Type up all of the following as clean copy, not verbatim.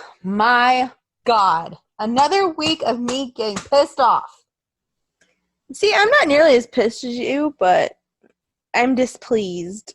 Oh my God. Another week of me getting pissed off. See, I'm not nearly as pissed as you, but I'm displeased.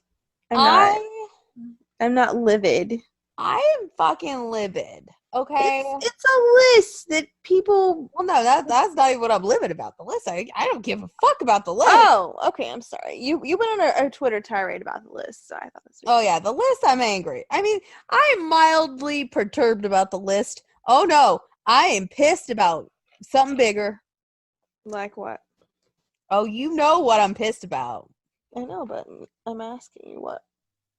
I'm not livid. I am fucking livid. Okay. It's a list that people. Well, no, that's not even what I'm livid about. The list. I don't give a fuck about the list. Oh, okay. I'm sorry. You went on a Twitter tirade about the list, so I thought this was. Oh yeah, the list. I'm angry. I mean, I'm mildly perturbed about the list. Oh no, I am pissed about something bigger. Like what? Oh, you know what I'm pissed about. I know, but I'm asking you what.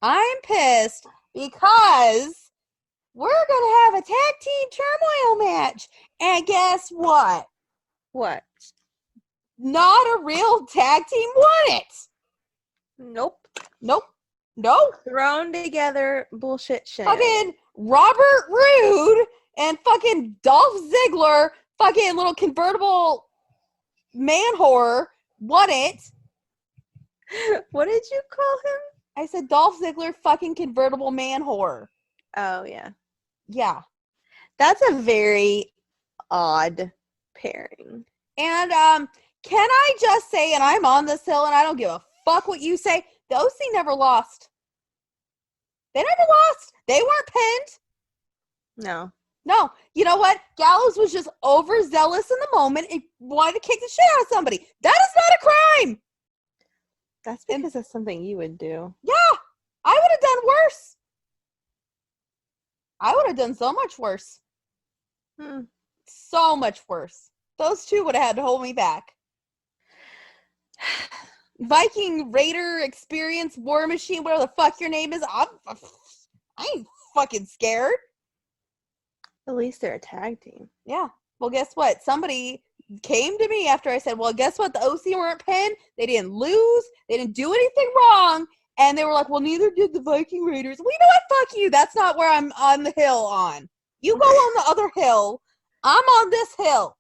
I'm pissed because we're going to have a tag team turmoil match. And guess what? What? Not a real tag team won it. Nope. Thrown together bullshit shit. Fucking Robert Roode and fucking Dolph Ziggler, fucking little convertible man whore, won it. What did you call him? I said Dolph Ziggler, fucking convertible man whore. Oh, yeah. Yeah. That's a very odd pairing. And can I just say, and I'm on this hill and I don't give a fuck what you say, the OC never lost. They never lost. They weren't pinned. No. You know what? Gallows was just overzealous in the moment and wanted to kick the shit out of somebody. That is not a crime. That's because that's something you would do. Yeah. I would have done worse. I would have done so much worse. So much worse. Those two would have had to hold me back. Viking Raider Experience War Machine, whatever the fuck your name is, I ain't fucking scared. At least they're a tag team. Yeah. Well, guess what? Somebody came to me after I said, well, guess what? The OC weren't pinned. They didn't lose. They didn't do anything wrong. And they were like, well, neither did the Viking Raiders. Well, you know what? Fuck you. That's not where I'm on the hill on. You go on the other hill. I'm on this hill.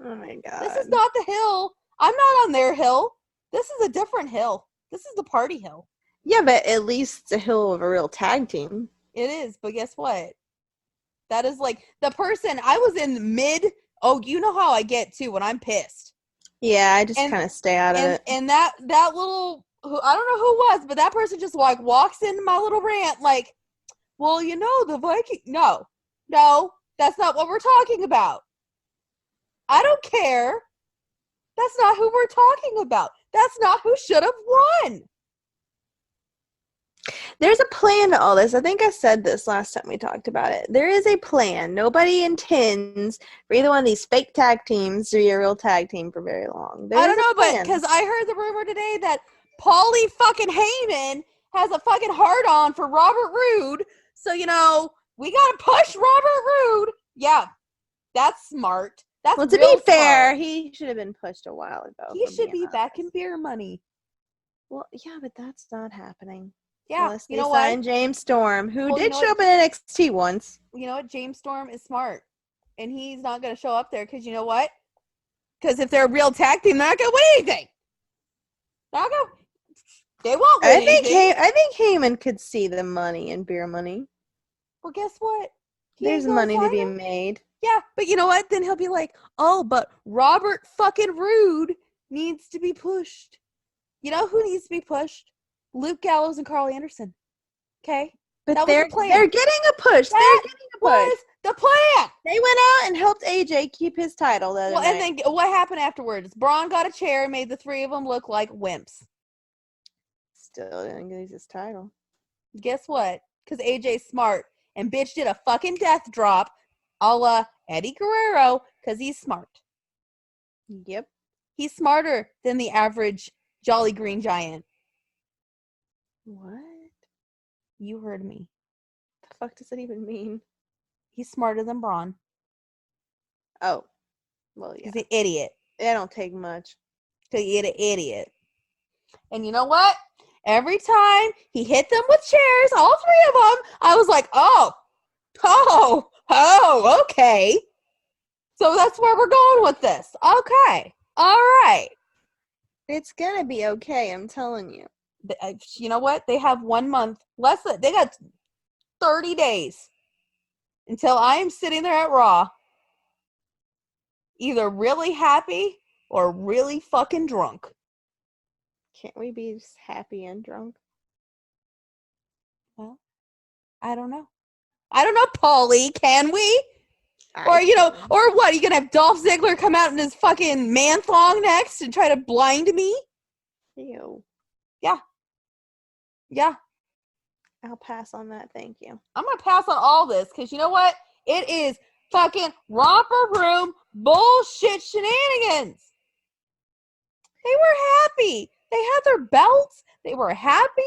Oh, my God. This is not the hill. I'm not on their hill. This is a different hill. This is the party hill. Yeah, but at least it's a hill of a real tag team. It is, but guess what? That is like the person I was in mid. Oh, you know how I get too when I'm pissed. Yeah, I just kind of stay out of it. And that little, I don't know who it was, but that person just like walks into my little rant like, well, you know, the Viking. No, that's not what we're talking about. I don't care. That's not who we're talking about. That's not who should have won. There's a plan to all this. I think I said this last time we talked about it. There is a plan. Nobody intends for either one of these fake tag teams to be a real tag team for very long. I don't know, but because I heard the rumor today that Paulie fucking Heyman has a fucking hard-on for Robert Roode. So, you know, we got to push Robert Roode. Yeah, that's smart. That's well, to be fair, he should have been pushed a while ago. He should be back in beer money. Well, yeah, but that's not happening. Yeah, unless they sign James Storm, who did show up in NXT once. You know what? James Storm is smart. And he's not going to show up there because you know what? Because if they're a real tag team, they're not going to win anything. They won't win anything. I think Heyman could see the money in beer money. Well, guess what? There's money to be made. Yeah, but you know what? Then he'll be like, oh, but Robert fucking Roode needs to be pushed. You know who needs to be pushed? Luke Gallows and Carl Anderson. Okay? But they're getting a push. They're getting a push. Was the plan. They went out and helped AJ keep his title the other night. And then what happened afterwards? Braun got a chair and made the three of them look like wimps. Still didn't lose his title. Guess what? Because AJ's smart. And bitch did a fucking death drop a la Eddie Guerrero because he's smart. Yep. He's smarter than the average Jolly Green Giant. What? You heard me. The fuck does that even mean? He's smarter than Braun. Oh. Well, yeah. He's an idiot. That don't take much. To get an idiot. And you know what? Every time he hit them with chairs, all three of them, I was like, oh, okay. So that's where we're going with this. Okay. All right. It's going to be okay, I'm telling you. You know what? They have 1 month. They got 30 days. until I am sitting there at Raw, either really happy or really fucking drunk. Can't we be just happy and drunk? Well, I don't know. I don't know, Paulie. Can we? Or, you know, or what? Are you going to have Dolph Ziggler come out in his fucking man thong next and try to blind me? Ew. Yeah. Yeah. I'll pass on that. Thank you. I'm going to pass on all this because you know what? It is fucking romper room bullshit shenanigans. They were happy. They had their belts. They were happy.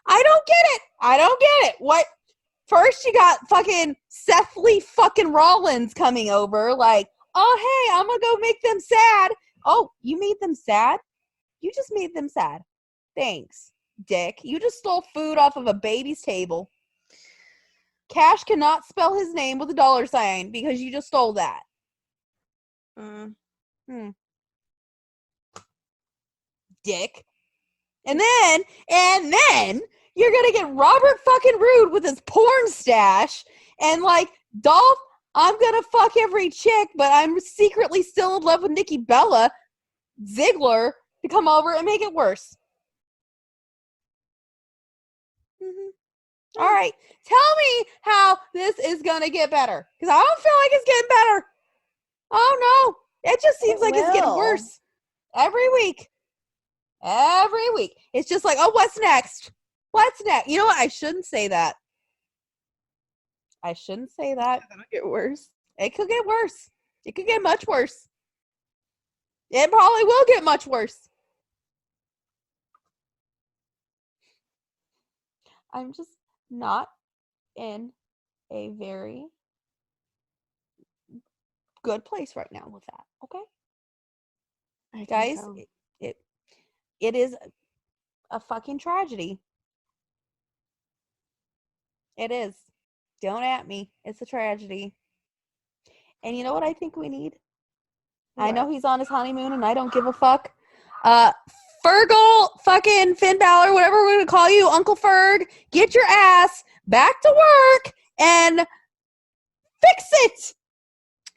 I don't get it. I don't get it. What? First, you got fucking Seth Lee fucking Rollins coming over like, oh, hey, I'm going to go make them sad. Oh, you made them sad? You just made them sad. Thanks, dick. You just stole food off of a baby's table. Cash cannot spell his name with a $sign because you just stole that. Dick. And then you're gonna get Robert fucking Roode with his porn stash and like, Dolph, I'm gonna fuck every chick, but I'm secretly still in love with Nikki Bella Ziggler to come over and make it worse. All right, tell me how this is gonna get better, because I don't feel like it's getting better. Oh no, it just seems like it's getting worse every week. Every week. It's just like, oh, what's next? What's next? You know what? I shouldn't say that. I shouldn't say that. It'll get worse. It could get worse. It could get much worse. It probably will get much worse. I'm just not in a very good place right now with that. Okay? Guys, it is a fucking tragedy. It is. Don't at me. It's a tragedy. And you know what I think we need? What? I know he's on his honeymoon and I don't give a fuck. Fergal, fucking Finn Balor, whatever we're going to call you, Uncle Ferg, get your ass back to work and fix it.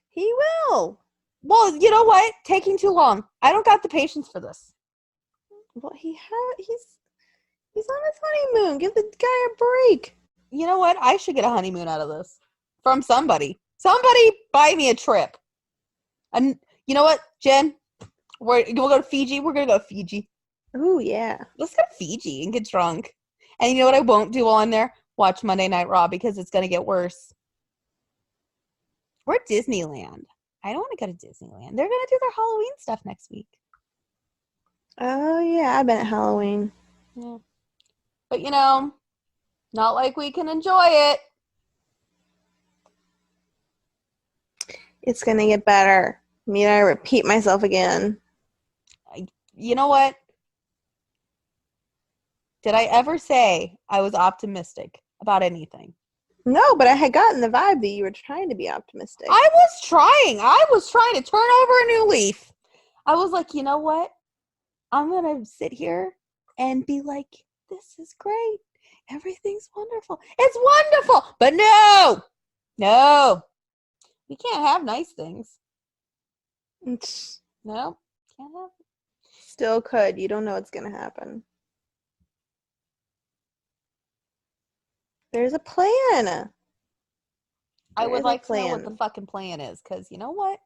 He will. Well, you know what? Taking too long. I don't got the patience for this. Well, he's on his honeymoon. Give the guy a break. You know what? I should get a honeymoon out of this. From somebody. Somebody buy me a trip. And you know what, Jen? We'll go to Fiji. We're going to go to Fiji. Oh, yeah. Let's go to Fiji and get drunk. And you know what I won't do while I'm there? Watch Monday Night Raw because it's going to get worse. We're at Disneyland. I don't want to go to Disneyland. They're going to do their Halloween stuff next week. Oh, yeah. I've been at Halloween. Yeah. But, you know, not like we can enjoy it. It's going to get better. Need I repeat myself again? You know what? Did I ever say I was optimistic about anything? No, but I had gotten the vibe that you were trying to be optimistic. I was trying. I was trying to turn over a new leaf. I was like, you know what? I'm going to sit here and be like, this is great. Everything's wonderful. It's wonderful. But no. We can't have nice things. No, can't have it. Still could. You don't know what's going to happen. There's a plan. I would like to know what the fucking plan is, because you know what?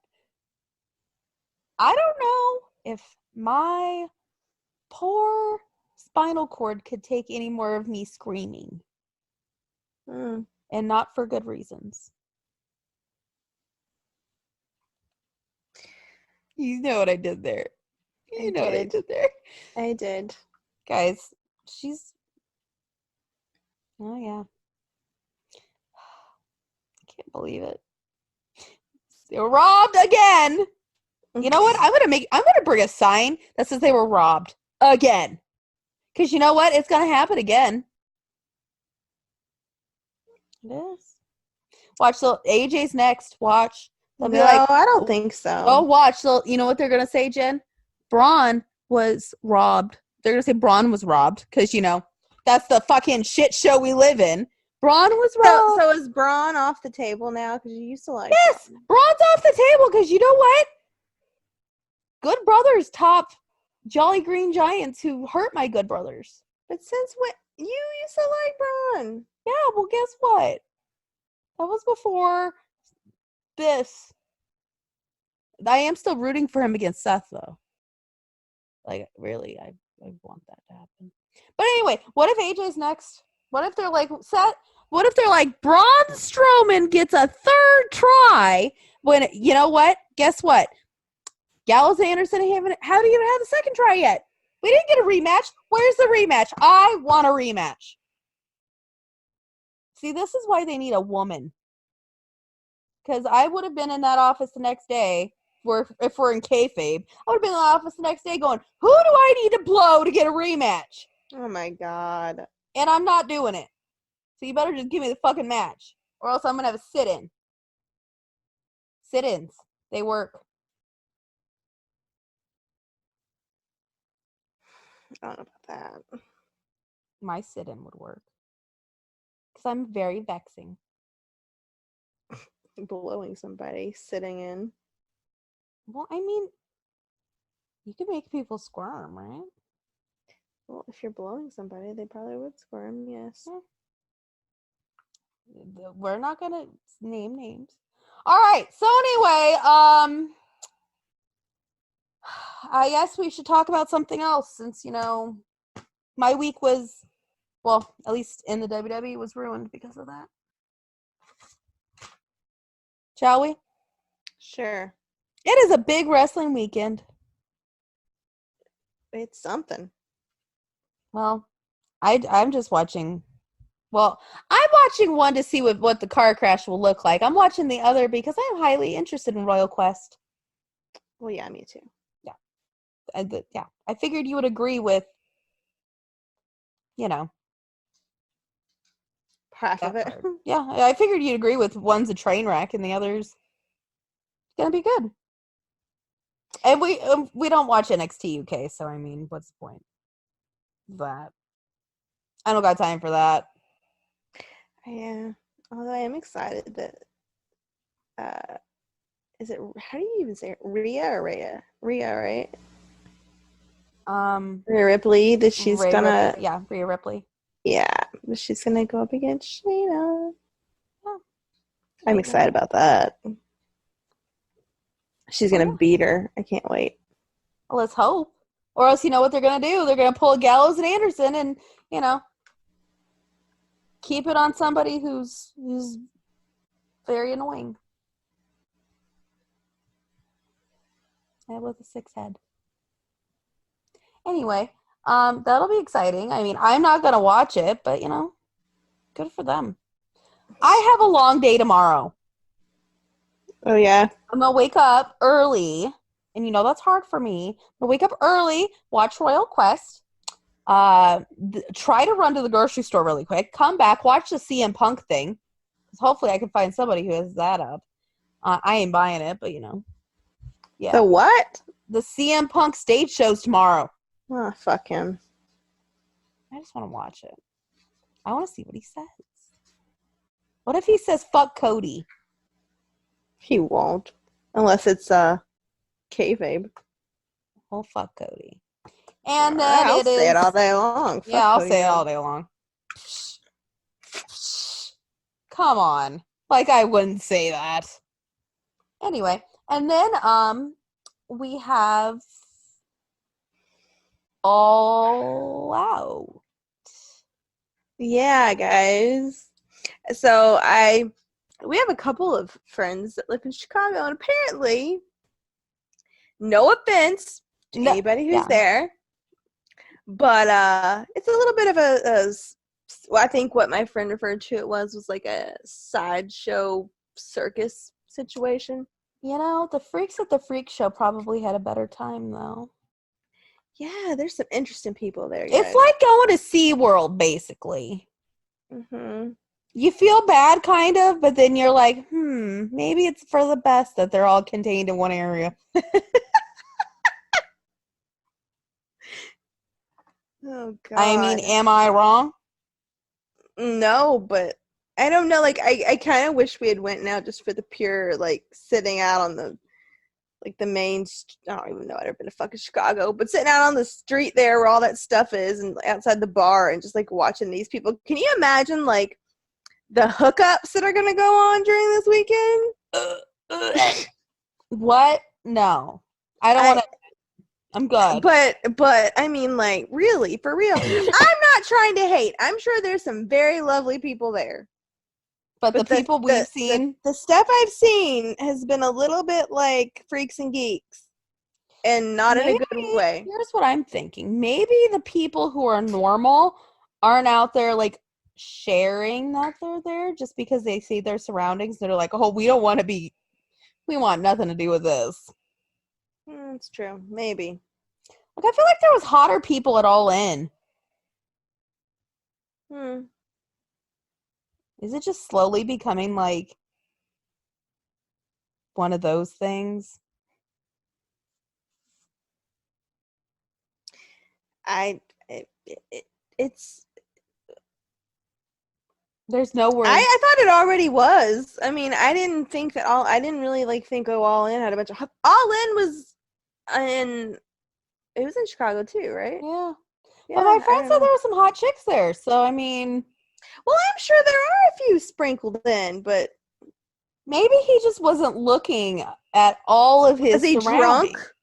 I don't know if my poor spinal cord could take any more of me screaming. And not for good reasons. You know what I did there. You know what I did there. I did. Guys, she's... Oh, yeah. I can't believe it. They were robbed again. You know what? I'm gonna bring a sign that says they were robbed again. Because you know what? It's gonna happen again. It is. Watch, so AJ's next. Watch. They'll be like, I don't think so. Oh, watch. So you know what they're gonna say, Jen? Braun was robbed. They're gonna say Braun was robbed because you know that's the fucking shit show we live in. Braun was wrong. So is Braun off the table now? Because you used to like Yes, Braun. Braun's off the table because you know what? Good Brothers top Jolly Green Giants who hurt my Good Brothers. But since when you used to like Braun? Yeah, well, guess what? That was before this. I am still rooting for him against Seth, though. Like, really, I want that to happen. But anyway, what if AJ's next? What if they're like, Seth? What if they're like, Braun Strowman gets a third try when, you know what? Guess what? Gallows and Anderson haven't even had the second try yet. We didn't get a rematch. Where's the rematch? I want a rematch. See, this is why they need a woman. Because I would have been in that office the next day, if we're in kayfabe, I would have been in the office the next day going, who do I need to blow to get a rematch? Oh my god. And I'm not doing it. So you better just give me the fucking match. Or else I'm going to have a sit-in. Sit-ins. They work. I don't know about that. My sit-in would work. Because I'm very vexing. Blowing somebody, sitting in. Well, I mean, you can make people squirm, right? Well, if you're blowing somebody, they probably would squirm, yes. We're not going to name names. All right. So anyway, I guess we should talk about something else since, my week was, well, at least in the WWE, was ruined because of that. Shall we? Sure. It is a big wrestling weekend. It's something. Well, I'm just watching. Well, I'm watching one to see what the car crash will look like. I'm watching the other because I'm highly interested in Royal Quest. Well, yeah, me too. Yeah. I figured you would agree with, Half of it. part. Yeah, I figured you'd agree with one's a train wreck and the other's gonna be good. And we don't watch NXT UK, so I mean, what's the point of that? I don't got time for that. Yeah. Although I am excited that is it, how do you even say it? Rhea or Rhea? Rhea, right? Rhea Ripley, that she's gonna Ripley. Yeah, Rhea Ripley. Yeah, she's gonna go up against Shayna. Oh, I'm excited about that. She's gonna beat her. I can't wait. Well, let's hope. Or else, you know what they're gonna do? They're gonna pull Gallows and Anderson, and keep it on somebody who's very annoying. And with a 6 head. Anyway, that'll be exciting. I mean, I'm not gonna watch it, but good for them. I have a long day tomorrow. Oh yeah. I'm gonna wake up early, and that's hard for me. I'm gonna wake up early, watch Royal Quest, try to run to the grocery store really quick, come back, watch the CM Punk thing, because hopefully I can find somebody who has that up. I ain't buying it, but yeah. The what? The CM Punk stage show's tomorrow. Oh, fuck him. I just want to watch it. I want to see what he says. What if he says "fuck Cody"? He won't, unless it's kayfabe. Well, fuck Cody. And then I'll say it all day long. Yeah, Fuck I'll Cody. say it all day long. Come on. Like I wouldn't say that. Anyway, and then we have All Out. Yeah, guys. So we have a couple of friends that live in Chicago, and apparently, no offense to anybody who's there, but it's a little bit of I think what my friend referred to it was like a sideshow circus situation. The freaks at the freak show probably had a better time, though. Yeah, there's some interesting people there, guys. It's like going to SeaWorld, basically. Mm-hmm. You feel bad, kind of, but then you're like, maybe it's for the best that they're all contained in one area. Oh, God. I mean, am I wrong? No, but I don't know. Like, I kind of wish we had went now just for the pure, like, sitting out on the, like, the main, I don't even know, I've never been to fucking Chicago, but sitting out on the street there where all that stuff is and outside the bar and just, like, watching these people. Can you imagine, like, the hookups that are going to go on during this weekend? What? No. I don't want to. I'm good. But I mean, like, really, for real. I'm not trying to hate. I'm sure there's some very lovely people there. But the people we've seen, the stuff I've seen has been a little bit like freaks and geeks, and not in a good way. Here's what I'm thinking. Maybe the people who are normal aren't out there like sharing that they're there just because they see their surroundings. They're like, oh, we want nothing to do with this. It's true. Maybe. Like, I feel like there was hotter people at All In. Is it just slowly becoming like one of those things? It's. There's no word. I thought it already was. I mean, I didn't think that I didn't really like think All In had a bunch of All In was it was in Chicago too, right? Yeah. But my friend said there were some hot chicks there, so I mean, well, I'm sure there are a few sprinkled in, but maybe he just wasn't looking at all of his surroundings. Was he drunk?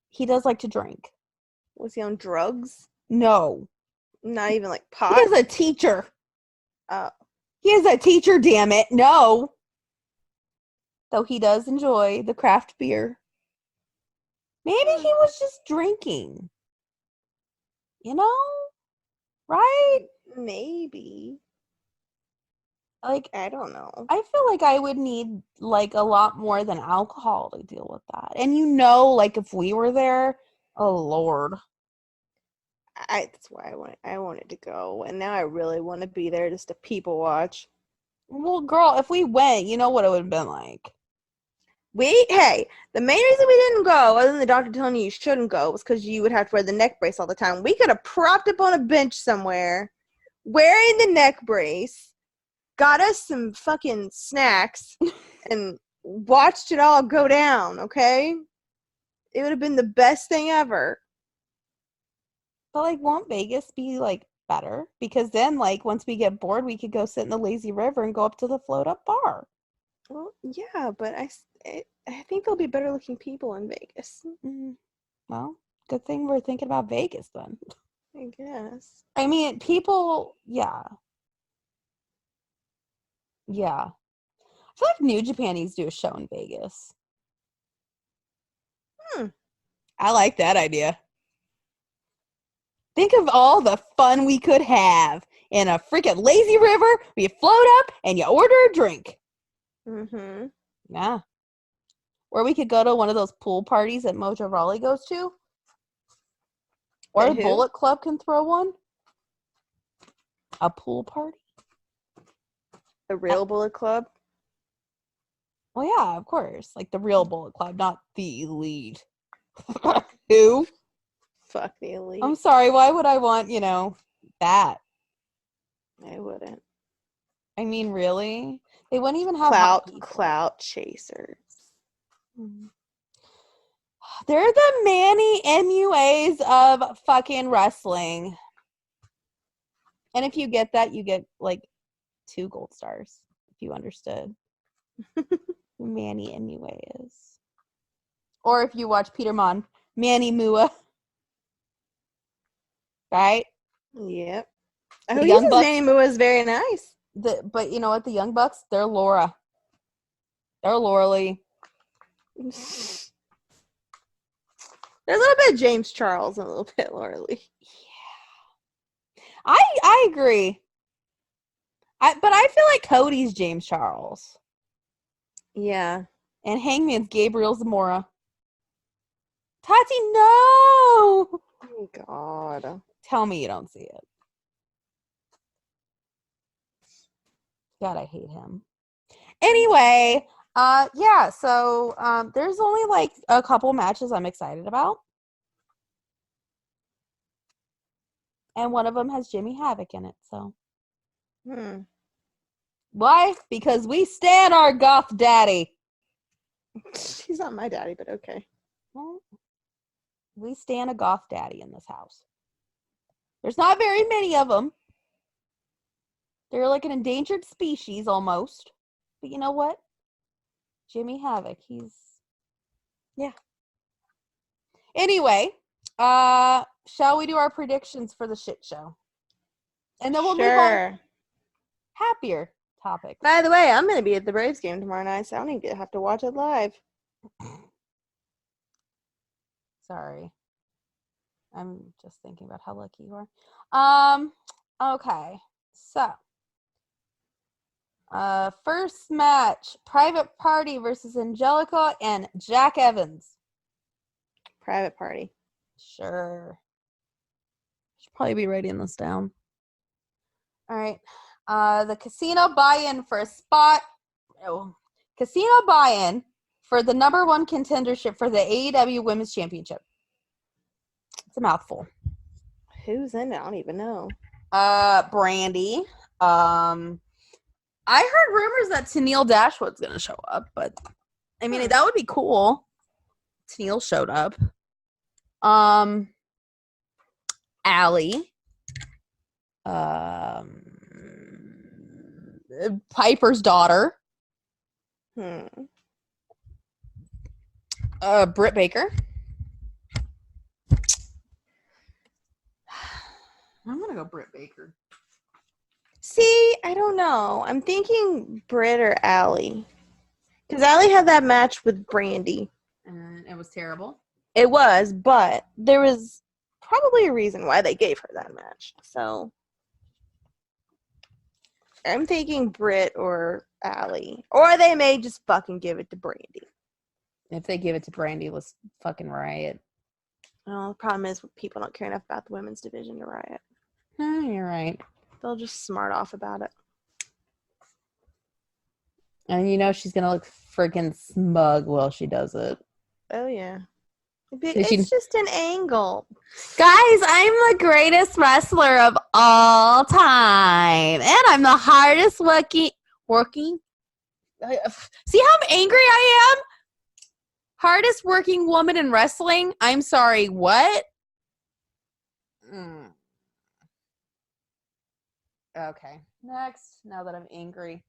He does like to drink. Was he on drugs? No. Not even like pot? He is a teacher. He is a teacher, damn it. No. Though he does enjoy the craft beer. Maybe he was just drinking. You know? Right? Maybe. Like, I don't know. I feel like I would need, like, a lot more than alcohol to deal with that. And you know, like, if we were there, oh, Lord. That's why I wanted to go. And now I really want to be there just to people watch. Well, girl, if we went, you know what it would have been like. Hey, the main reason we didn't go, other than the doctor telling you shouldn't go, was because you would have to wear the neck brace all the time. We could have propped up on a bench somewhere, wearing the neck brace, got us some fucking snacks, and watched it all go down, okay? It would have been the best thing ever. But, like, won't Vegas be, like, better? Because then, like, once we get bored, we could go sit in the lazy river and go up to the float-up bar. Well, yeah, but I think there'll be better looking people in Vegas. Well, good thing we're thinking about Vegas then. I guess. I mean, people, yeah. Yeah. I feel like New Japan needs to do a show in Vegas. I like that idea. Think of all the fun we could have in a freaking lazy river. You float up and you order a drink. Yeah. Or we could go to one of those pool parties that Mojo Rawley goes to. Or the Bullet Club can throw one. A pool party. The real Bullet Club? Well, yeah, of course. Like the real Bullet Club, not the elite. Who? Fuck the elite. I'm sorry, why would I want, that? I wouldn't. I mean, really? They wouldn't even have clout chasers. They're the Manny MUAs of fucking wrestling. And if you get that, you get like 2 gold stars, if you understood. Manny MUA is. Or if you watch Peter Mon, Manny Mua. Right? Yep. His name was very nice. But you know what? The Young Bucks, they're Laura. They're Laura Lee. There's a little bit of James Charles and a little bit Laura Lee. Yeah. I agree. But I feel like Cody's James Charles. Yeah. And Hangman's Gabriel Zamora. Tati, no! Oh my God. Tell me you don't see it. God, I hate him. Anyway, yeah, so there's only like a couple matches I'm excited about. And one of them has Jimmy Havoc in it, so. Why? Because we stan our goth daddy. He's not my daddy, but okay. Well, we stan a goth daddy in this house. There's not very many of them. They're like an endangered species almost. But you know what? Jimmy Havoc, yeah. Anyway, shall we do our predictions for the shit show? And then we'll move on. Happier topics. By the way, I'm going to be at the Braves game tomorrow night, so I don't even have to watch it live. Sorry. I'm just thinking about how lucky you are. Okay. So, first match, Private Party versus Angelica and Jack Evans. Private Party. Sure. Should probably be writing this down. All right. The casino buy-in for a spot. Oh, casino buy-in for the number one contendership for the AEW Women's Championship. It's a mouthful. Who's in it? I don't even know. Brandy. I heard rumors that Tennille Dashwood's gonna show up, but I mean that would be cool. Tennille showed up. Allie. Piper's daughter. Britt Baker. I'm gonna go Britt Baker. See, I don't know. I'm thinking Britt or Allie. Because Allie had that match with Brandy. And it was terrible. It was, but there was probably a reason why they gave her that match. So I'm thinking Britt or Allie. Or they may just fucking give it to Brandy. If they give it to Brandy, let's fucking riot. Well, the problem is people don't care enough about the women's division to riot. You're right. They'll just smart off about it. And you know she's gonna look freaking smug while she does it. Oh, yeah. It's just an angle. Guys, I'm the greatest wrestler of all time. And I'm the hardest working. See how angry I am? Hardest working woman in wrestling? I'm sorry, what? Okay, next, now that I'm angry.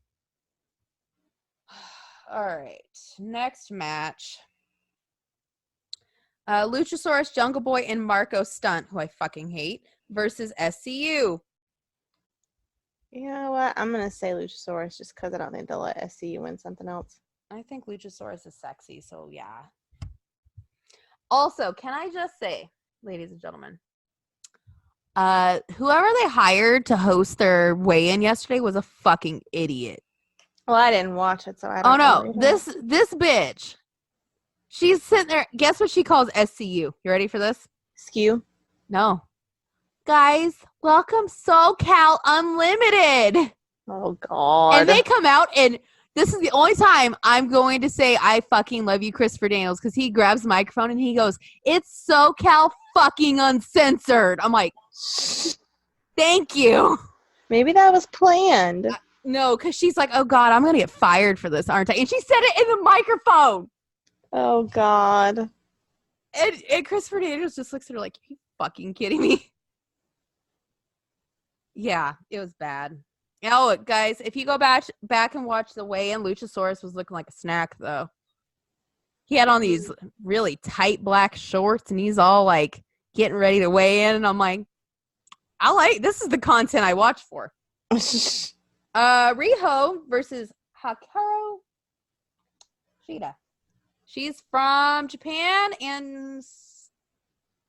All right, next match. Luchasaurus, Jungle Boy, and Marco Stunt, who I fucking hate, versus SCU. You know what? I'm going to say Luchasaurus just because I don't think they'll let SCU win something else. I think Luchasaurus is sexy, so yeah. Also, can I just say, ladies and gentlemen, whoever they hired to host their weigh-in yesterday was a fucking idiot. Well, I didn't watch it, so I don't know. really This bitch, she's sitting there. Guess what she calls SCU? You ready for this? Skew? No. Guys, welcome SoCal Unlimited. Oh, God. And they come out, and this is the only time I'm going to say I fucking love you, Christopher Daniels, because he grabs the microphone and he goes, "It's SoCal fucking uncensored." I'm like, thank you. Maybe that was planned. No, because she's like, oh, God, I'm going to get fired for this, aren't I? And she said it in the microphone. Oh, God. And Christopher Daniels just looks at her like, are you fucking kidding me? Yeah, it was bad. Oh, guys, if you go back and watch the weigh-in, Luchasaurus was looking like a snack, though. He had on these really tight black shorts, and he's all, like, getting ready to weigh in, and I'm like, this is the content I watch for. Riho versus Hikaru Shida. She's from Japan and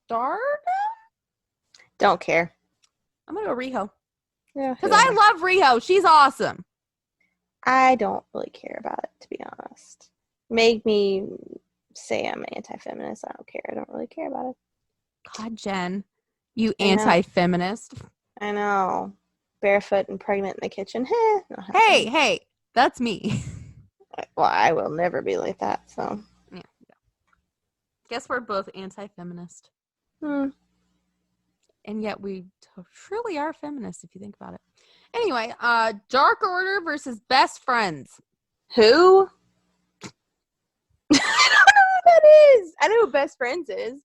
Stardom? Don't care. I'm going to go Riho. Yeah. Because I love Riho. She's awesome. I don't really care about it, to be honest. Make me say I'm anti-feminist. I don't care. I don't really care about it. God, Jen. You anti-feminist. I know. Barefoot and pregnant in the kitchen. Hey, that's me. Well, I will never be like that, so. Yeah. Guess we're both anti-feminist. And yet we truly are feminists if you think about it. Anyway, Dark Order versus Best Friends. Who? I don't know who that is. I know who Best Friends is.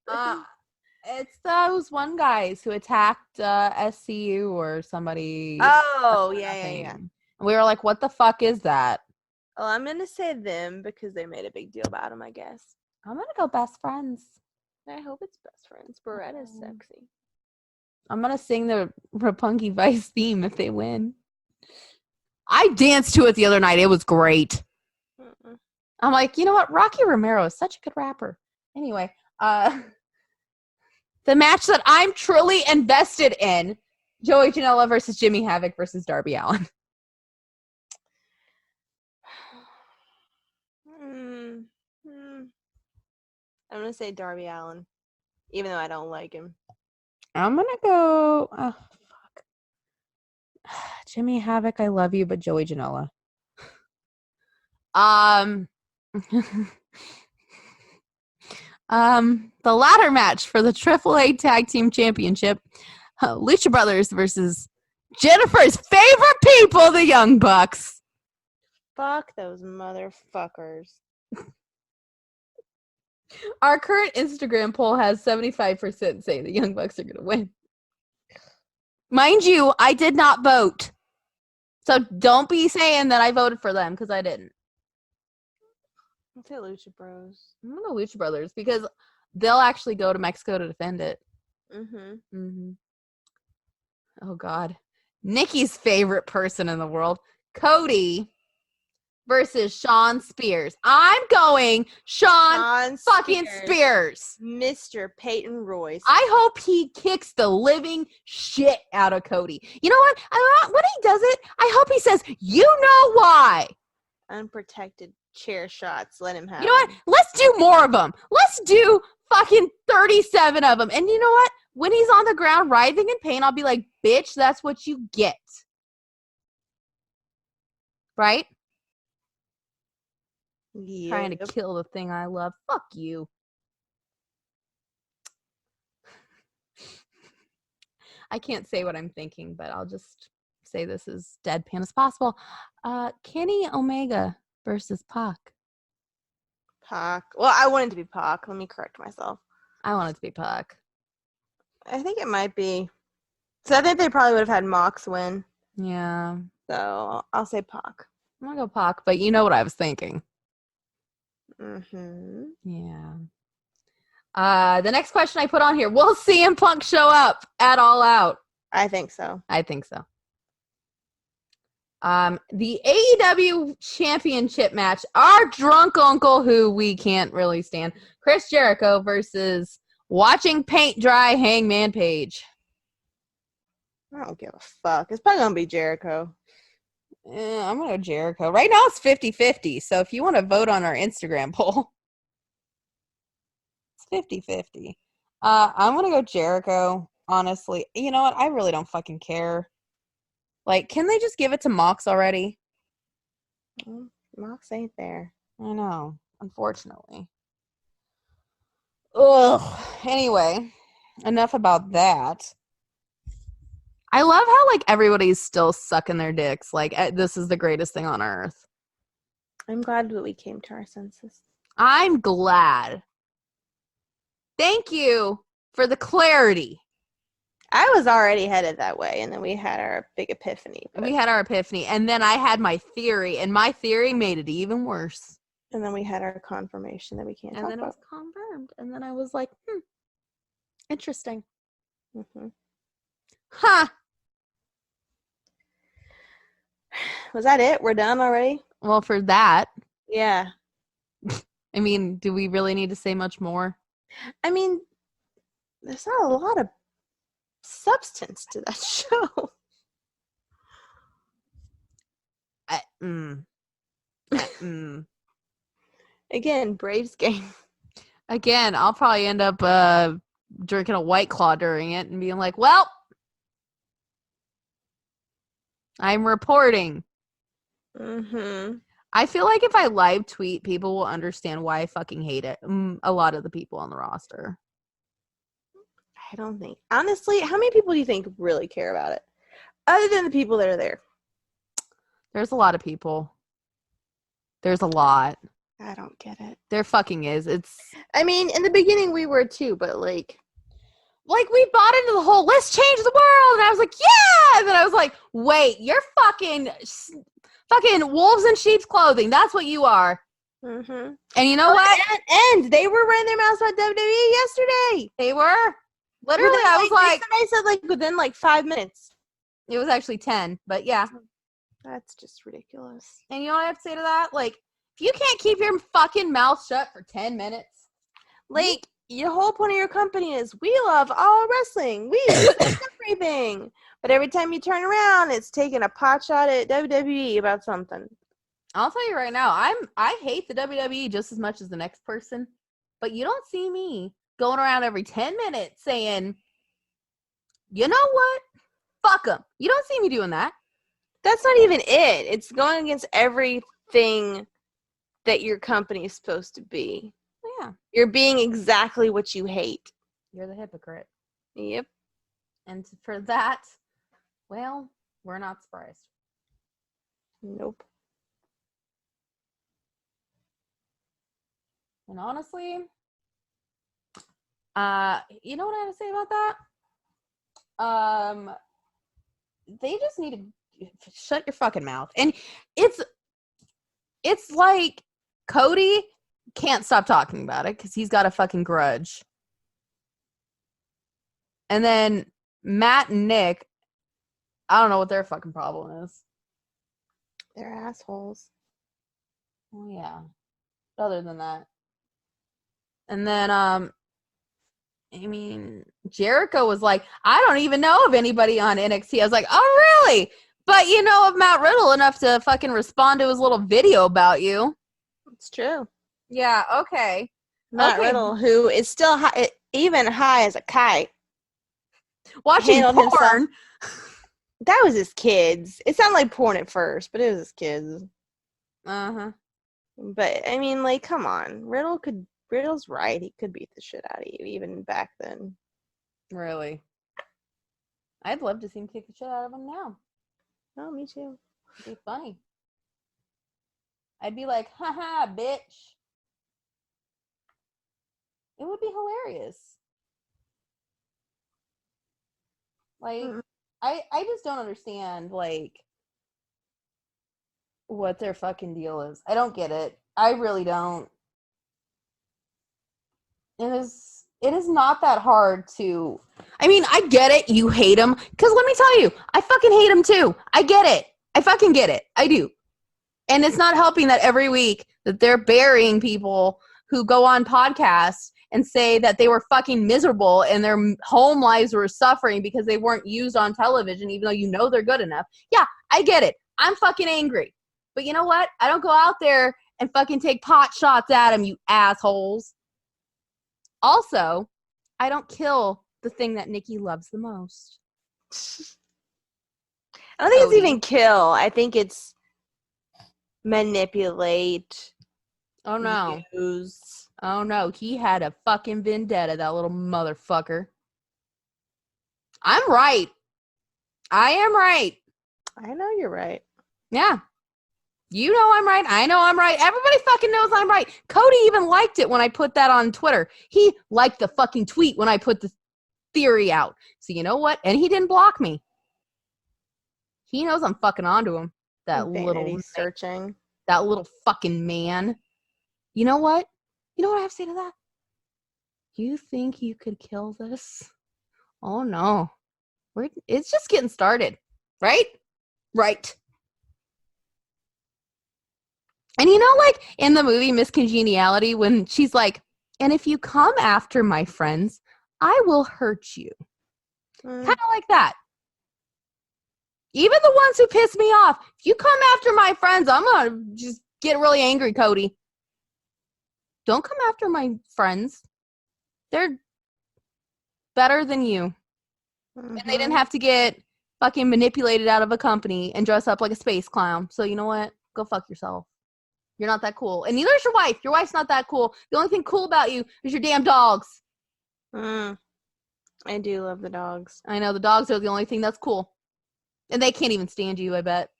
It's those one guys who attacked SCU or somebody. Oh, yeah. And we were like, what the fuck is that? Well, I'm going to say them because they made a big deal about them, I guess. I'm going to go Best Friends. I hope it's Best Friends. Beretta's sexy. I'm going to sing the Roppongi Vice theme if they win. I danced to it the other night. It was great. I'm like, you know what? Rocky Romero is such a good rapper. Anyway, the match that I'm truly invested in, Joey Janela versus Jimmy Havoc versus Darby Allin. I'm going to say Darby Allin, even though I don't like him. I'm going to go, oh, fuck. Jimmy Havoc, I love you, but Joey Janela. The ladder match for the AAA Tag Team Championship, Lucha Brothers versus Jennifer's favorite people, the Young Bucks. Fuck those motherfuckers. Our current Instagram poll has 75% saying the Young Bucks are going to win. Mind you, I did not vote. So don't be saying that I voted for them, because I didn't. I'll say Lucha Bros. I'm going to go Lucha Brothers, because they'll actually go to Mexico to defend it. Oh, God. Nikki's favorite person in the world, Cody versus Sean Spears. I'm going Sean fucking Spears. Mr. Peyton Royce. I hope he kicks the living shit out of Cody. You know what? When he does it, I hope he says, you know why. Unprotected chair shots. Let him have. You know what? Let's do more of them. Let's do fucking 37 of them. And you know what? When he's on the ground writhing in pain, I'll be like, bitch, that's what you get. Right? Yeah. Trying to kill the thing I love. Fuck you. I can't say what I'm thinking, but I'll just say this as deadpan as possible. Kenny Omega versus Pac. Pac. Well, I want it to be Pac. Let me correct myself. I want it to be Pac. I think it might be. So I think they probably would have had Mox win. Yeah. So I'll say Pac. I'm going to go Pac, but you know what I was thinking. Yeah. The next question I put on here, will CM Punk show up at All Out? I think so. I think so. The AEW Championship match, our drunk uncle, who we can't really stand, Chris Jericho versus watching paint dry Hangman Page. I don't give a fuck. It's probably going to be Jericho. I'm going to go Jericho. Right now it's 50-50, so if you want to vote on our Instagram poll, it's 50-50. I'm going to go Jericho, honestly. You know what? I really don't fucking care. Like, can they just give it to Mox already? Mox ain't there. I know, unfortunately. Ugh. Anyway, enough about that. I love how, like, everybody's still sucking their dicks. Like, this is the greatest thing on earth. I'm glad that we came to our senses. I'm glad. Thank you for the clarity. I was already headed that way, and then we had our big epiphany. We had our epiphany, and then I had my theory, and my theory made it even worse. And then we had our confirmation that we can't talk about. And then it was confirmed, and then I was like, interesting. Huh. Was that it? We're done already? Well, for that. Yeah. I mean, do we really need to say much more? I mean, there's not a lot of substance to that show. Again, Braves game. Again, I'll probably end up drinking a White Claw during it and being like, well, I'm reporting. I feel like if I live tweet, people will understand why I fucking hate it. A lot of the people on the roster. I don't think. Honestly, how many people do you think really care about it? Other than the people that are there. There's a lot of people. There's a lot. I don't get it. There fucking is. I mean, in the beginning we were too, but like we bought into the whole let's change the world, and I was like, yeah, and then I was like, wait, you're fucking wolves in sheep's clothing. That's what you are. Mm-hmm. And you know what? And they were running their mouths about WWE yesterday. They were. Literally, I was like, I said like within like 5 minutes. It was actually 10, but yeah. That's just ridiculous. And you know what I have to say to that? Like, if you can't keep your fucking mouth shut for 10 minutes. Like, your whole point of your company is, we love all wrestling. We love everything. But every time you turn around, it's taking a pot shot at WWE about something. I'll tell you right now, I hate the WWE just as much as the next person. But you don't see me going around every 10 minutes saying, you know what? Fuck them. You don't see me doing that. That's not even it. It's going against everything that your company is supposed to be. Yeah. You're being exactly what you hate. You're the hypocrite. Yep. And for that, well, we're not surprised. Nope. And honestly, you know what I have to say about that? They just need to shut your fucking mouth. And it's like Cody can't stop talking about it because he's got a fucking grudge. And then Matt and Nick, I don't know what their fucking problem is. They're assholes. Oh yeah. Other than that. And then I mean, Jericho was like, I don't even know of anybody on NXT. I was like, oh really? But you know of Matt Riddle enough to fucking respond to his little video about you. It's true. Yeah, okay. Matt Riddle, who is still high, even high as a kite. Watching porn. Himself. That was his kids. It sounded like porn at first, but it was his kids. Uh-huh. But, I mean, like, come on. Riddle's right. He could beat the shit out of you, even back then. Really? I'd love to see him kick the shit out of him now. Oh, me too. It'd be funny. I'd be like, haha, bitch. It would be hilarious. Like, I just don't understand, like, what their fucking deal is. I don't get it. I really don't. It is not that hard to... I mean, I get it. You hate him. Because let me tell you, I fucking hate him too. I get it. I fucking get it. I do. And it's not helping that every week that they're burying people who go on podcasts and say that they were fucking miserable and their home lives were suffering because they weren't used on television, even though you know they're good enough. Yeah, I get it. I'm fucking angry. But you know what? I don't go out there and fucking take pot shots at them, you assholes. Also, I don't kill the thing that Nikki loves the most. I don't think it's even kill. I think it's manipulate. Oh no. Use. Oh no. He had a fucking vendetta, that little motherfucker. I'm right. I am right. I know you're right. Yeah. You know I'm right. I know I'm right. Everybody fucking knows I'm right. Cody even liked it when I put that on Twitter. He liked the fucking tweet when I put the theory out. So you know what? And he didn't block me. He knows I'm fucking onto him. That little searching. That little fucking man. You know what? You know what I have to say to that? You think you could kill this? Oh no. It's just getting started. Right? Right. And you know, like in the movie Miss Congeniality, when she's like, and if you come after my friends, I will hurt you. Kind of like that. Even the ones who piss me off, if you come after my friends, I'm going to just get really angry, Cody. Don't come after my friends. They're better than you. And they didn't have to get fucking manipulated out of a company and dress up like a space clown. So you know what? Go fuck yourself. You're not that cool. And neither is your wife. Your wife's not that cool. The only thing cool about you is your damn dogs. I do love the dogs. I know. The dogs are the only thing that's cool. And they can't even stand you, I bet.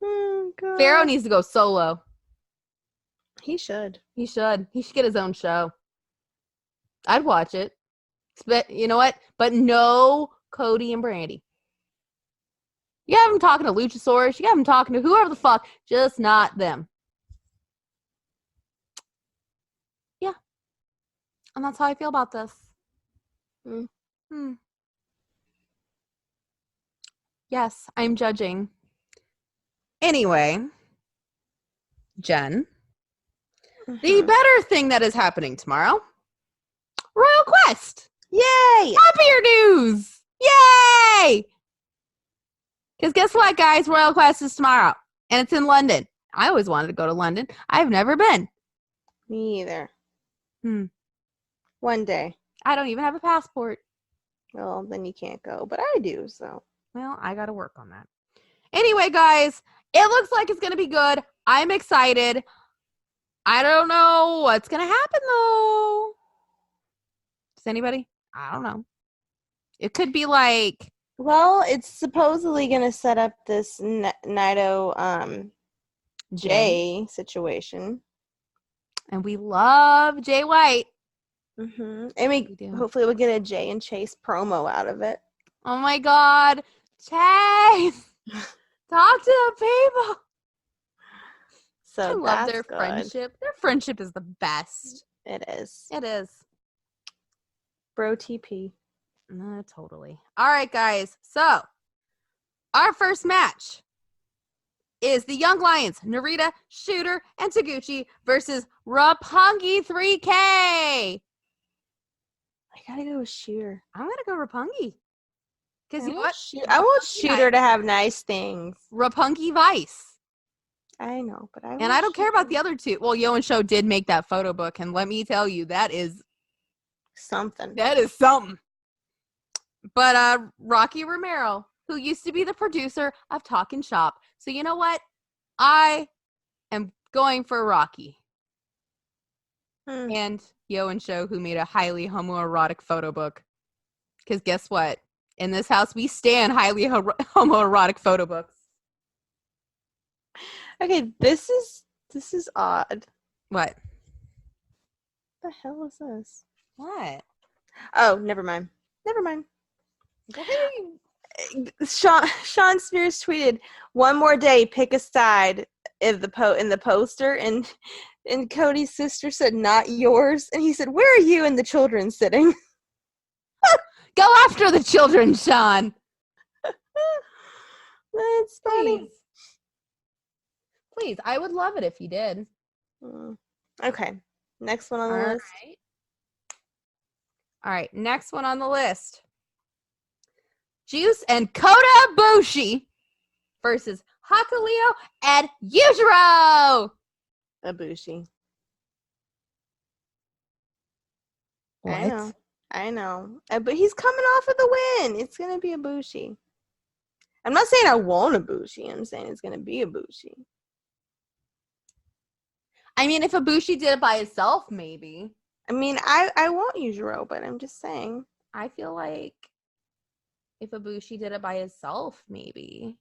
Oh, God. Pharaoh needs to go solo. He should. He should. He should get his own show. I'd watch it. But you know what? But no Cody and Brandy. You have him talking to Luchasaurus. You have him talking to whoever the fuck. Just not them. Yeah. And that's how I feel about this. Yes, I'm judging. Anyway, Jen, the better thing that is happening tomorrow, Royal Quest. Yay! Happier news! Yay! Because guess what, guys? Royal Quest is tomorrow, and it's in London. I always wanted to go to London. I've never been. Me either. One day. I don't even have a passport. Well, then you can't go, but I do, so. Well, I got to work on that. Anyway, guys, it looks like it's going to be good. I'm excited. I don't know what's going to happen, though. Does anybody? I don't know. It could be like... Well, it's supposedly going to set up this Naito Jay situation. And we love Jay White. And hopefully we'll get a Jay and Chase promo out of it. Oh my God. Chase! Talk to the people! So I love their friendship. Their friendship is the best. It is. It is. Bro TP. Totally. All right, guys. So, our first match is the Young Lions, Narita, Shooter, and Taguchi versus Roppongi 3K. I gotta go with Shooter. I'm gonna go Roppongi. Because you know what? I want Shooter to have nice things. Roppongi Vice. I know, but I don't care about the other two. Well, Yo and Show did make that photo book, and let me tell you, that is something. That is something. But Rocky Romero, who used to be the producer of Talkin' Shop. So you know what? I am going for Rocky. And Yo and Show, who made a highly homoerotic photo book. Because guess what? In this house, we stand highly homoerotic photo books. Okay, this is odd. What? The hell is this? What? Oh, never mind. Sean Spears tweeted, "One more day, pick a side." In the poster, and Cody's sister said, "Not yours," and he said, "Where are you and the children sitting?" Go after the children, Sean. That's funny. Please, I would love it if you did. Okay, next one on the list. All right, next one on the list. Juice and Kota Ibushi versus Hakuleo and Yujiro. Ibushi. What? I know. But he's coming off of the win. It's going to be Ibushi. I'm not saying I want Ibushi. I'm saying it's going to be Ibushi. I mean, if Ibushi did it by himself, maybe. I mean, I want Yujiro, but I'm just saying. I feel like if Ibushi did it by himself, maybe.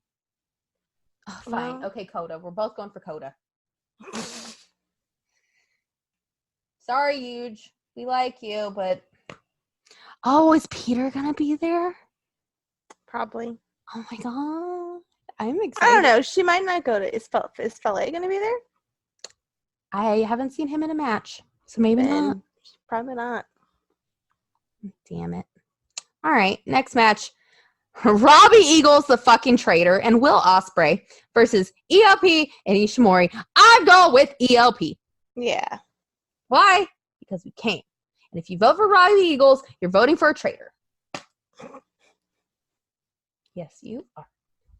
Oh, fine. Well, okay, Kota. We're both going for Kota. Sorry, Yuge. We like you, but... Oh, is Peter going to be there? Probably. Oh, my God. I'm excited. I don't know. She might not go to... Is Fale going to be there? I haven't seen him in a match, so maybe not. Probably not. Damn it. All right, next match. Robbie Eagles, the fucking traitor, and Will Ospreay versus ELP and Ishimori. I'm going with ELP. Yeah. Why? Because we can. And if you vote for Robbie Eagles, you're voting for a traitor. Yes, you are.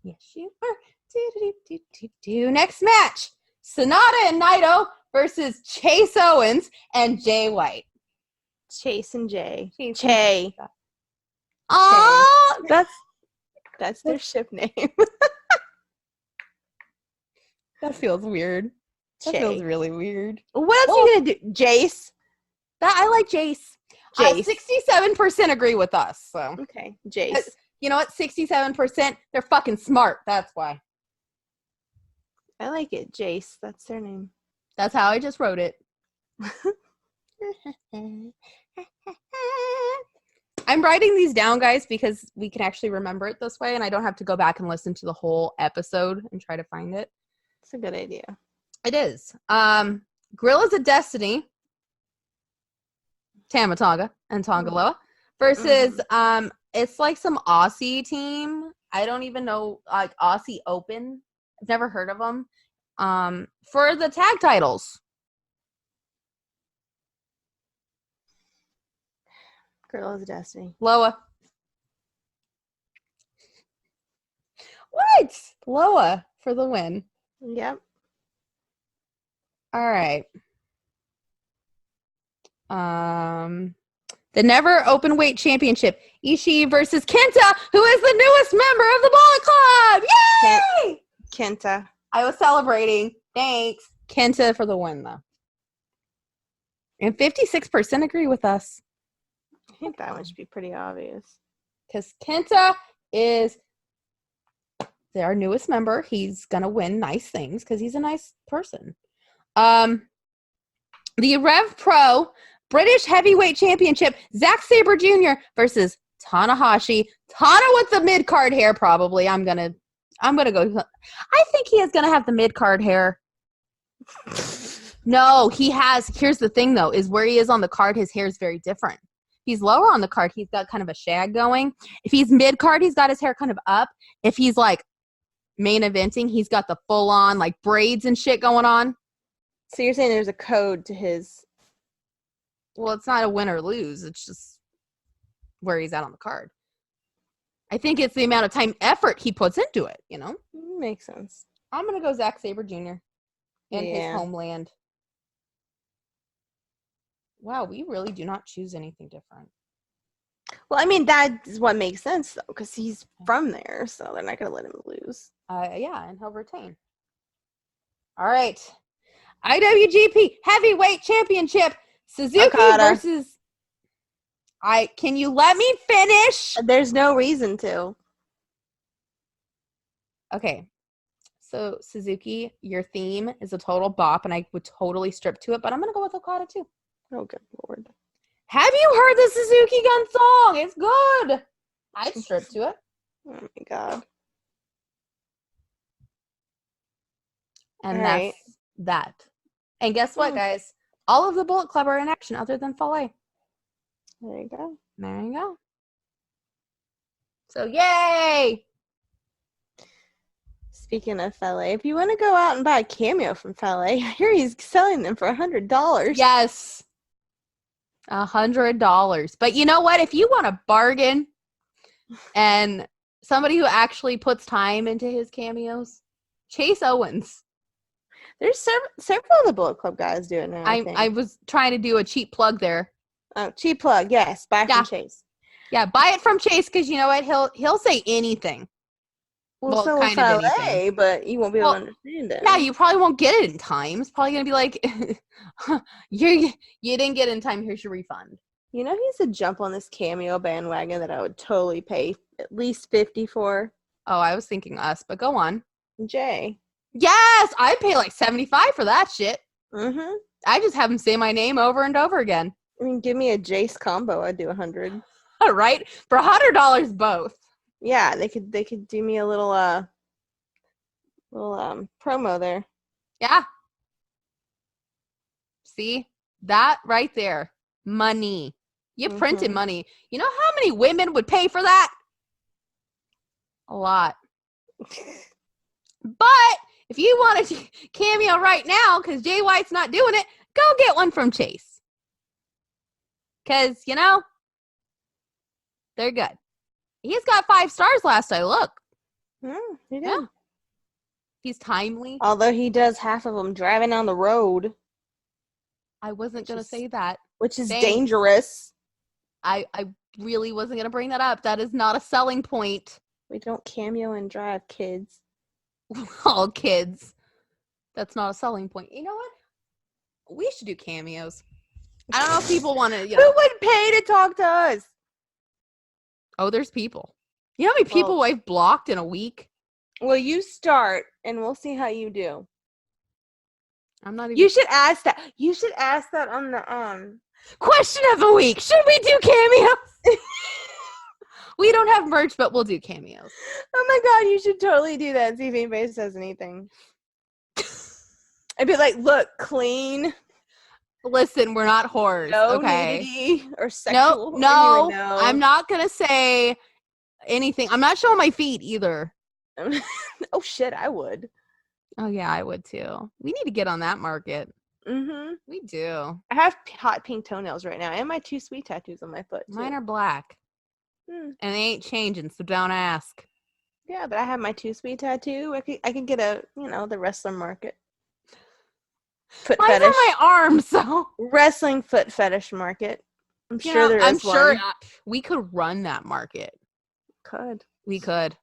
Yes, you are. Next match. Sonata and Naito versus Chase Owens and Jay White. Chase and Jay. Che. Oh, that's their ship name. That feels weird. That feels really weird. What else are you gonna do? Jace? I like Jace. Jace. 67% agree with us. So Okay, Jace. You know what? 67%. They're fucking smart. That's why. I like it. Jace. That's their name. That's how I just wrote it. I'm writing these down, guys, because we can actually remember it this way, and I don't have to go back and listen to the whole episode and try to find it. It's a good idea. It is. Gorillas of Destiny, Tamatonga and Tongaloa versus it's like some Aussie team. I don't even know, like Aussie Open. I've never heard of them. For the tag titles. Gorillas of Destiny. Loa. What? Loa for the win. Yep. All right. The Never Open Weight Championship. Ishii versus Kenta, who is the newest member of the Bullet Club. Yay! Kenta. I was celebrating. Thanks. Kenta for the win, though. And 56% agree with us. I think that one should be pretty obvious. Because Kenta is our newest member. He's going to win nice things because he's a nice person. The Rev Pro British Heavyweight Championship, Zack Sabre Jr. versus Tanahashi. Tana with the mid-card hair, probably. I'm gonna go. I think he is gonna have the mid-card hair. No, he has. Here's the thing, though, is where he is on the card, his hair is very different. He's lower on the card. He's got kind of a shag going. If he's mid-card, he's got his hair kind of up. If he's, like, main eventing, he's got the full-on, like, braids and shit going on. So you're saying there's a code to his... Well, it's not a win or lose. It's just where he's at on the card. I think it's the amount of time, effort he puts into it, you know? Makes sense. I'm going to go Zack Sabre Jr. in his homeland. Wow, we really do not choose anything different. Well, I mean, that is what makes sense, though, because he's from there, so they're not going to let him lose. Yeah, and he'll retain. All right. IWGP Heavyweight Championship, Suzuki Okada versus... Can you let me finish? There's no reason to. Okay. So, Suzuki, your theme is a total bop, and I would totally strip to it, but I'm going to go with Okada, too. Oh, good Lord. Have you heard the Suzuki Gun song? It's good. I'd strip to it. Oh, my God. And that's that. And guess what, guys? All of the Bullet Club are in action other than Fale. There you go. There you go. So, yay! Speaking of Fale, if you want to go out and buy a cameo from Fale, I hear he's selling them for $100. Yes. $100. But you know what? If you want a bargain and somebody who actually puts time into his cameos, Chase Owens. There's several of the Bullet Club guys doing it now. I was trying to do a cheap plug there. Oh, cheap plug, yes. Buy from Chase. Yeah, buy it from Chase because you know what? He'll say anything. Well, so will Fale, but you won't be able to understand it. Yeah, you probably won't get it in time. It's probably going to be like, you didn't get it in time, here's your refund. You know, he's a jump on this cameo bandwagon that I would totally pay at least $50 for. Oh, I was thinking us, but go on. Jay. Yes, I'd pay like $75 for that shit. Mm-hmm. I just have him say my name over and over again. I mean, give me a Jace combo, I'd do $100. Right? For $100 both. Yeah, they could do me a little promo there. Yeah. See? That right there. Money. You printed money. You know how many women would pay for that? A lot. But if you want a cameo right now, because Jay White's not doing it, go get one from Chase. Because, you know, they're good. He's got 5 stars last I looked. He did. Yeah. He's timely. Although he does half of them driving on the road. I wasn't going to say that. Which is dangerous. I really wasn't going to bring that up. That is not a selling point. We don't cameo and drive, kids. All kids. That's not a selling point. You know what? We should do cameos. I don't know if people want to, Who would pay to talk to us? Oh, there's people. You know how many people I've blocked in a week? Well, you start, and we'll see how you do. I'm not even. You should ask that. You should ask that on the question of the week. Should we do cameos? We don't have merch, but we'll do cameos. Oh my god, you should totally do that and see if anybody says anything. I'd be like, look, clean. Listen, we're not whores, No okay? nudity or sexual. No, I'm not gonna say anything. I'm not showing my feet either. Oh shit, I would. Oh yeah, I would too. We need to get on that market. Mm-hmm. We do. I have hot pink toenails right now, and my 2 sweet tattoos on my foot too. Mine are black. And they ain't changing, so don't ask. Yeah, but I have my 2 sweet tattoo. I could get the wrestler market. Foot Mine's fetish. on my arm, so Wrestling foot fetish market. I'm sure there is I'm sure one. we could run that market. We could.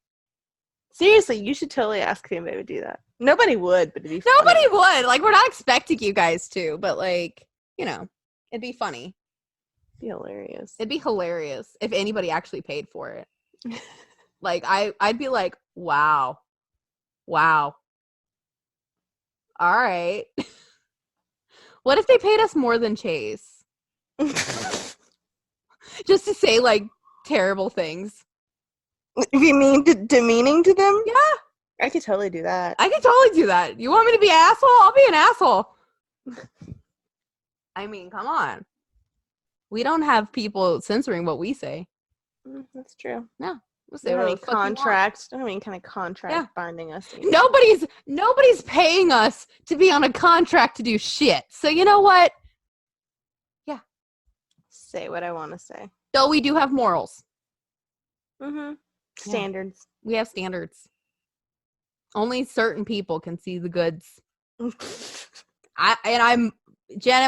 Seriously, you should totally ask if anybody would do that. Nobody would, but it'd be funny. Nobody would. Like, we're not expecting you guys to, but like, it'd be funny. It'd be hilarious. It'd be hilarious if anybody actually paid for it. Like, I'd be like, wow. All right. What if they paid us more than Chase? Just to say, like, terrible things. You mean demeaning to them? Yeah. I could totally do that. I could totally do that. You want me to be an asshole? I'll be an asshole. I mean, come on. We don't have people censoring what we say. That's true. No. We'll say what the fuck contract. I don't have any kind of contract binding us. Nobody's paying us to be on a contract to do shit. So you know what? Yeah. Say what I want to say. Though we do have morals. Mm-hmm. Standards. Yeah. We have standards. Only certain people can see the goods. Jen, am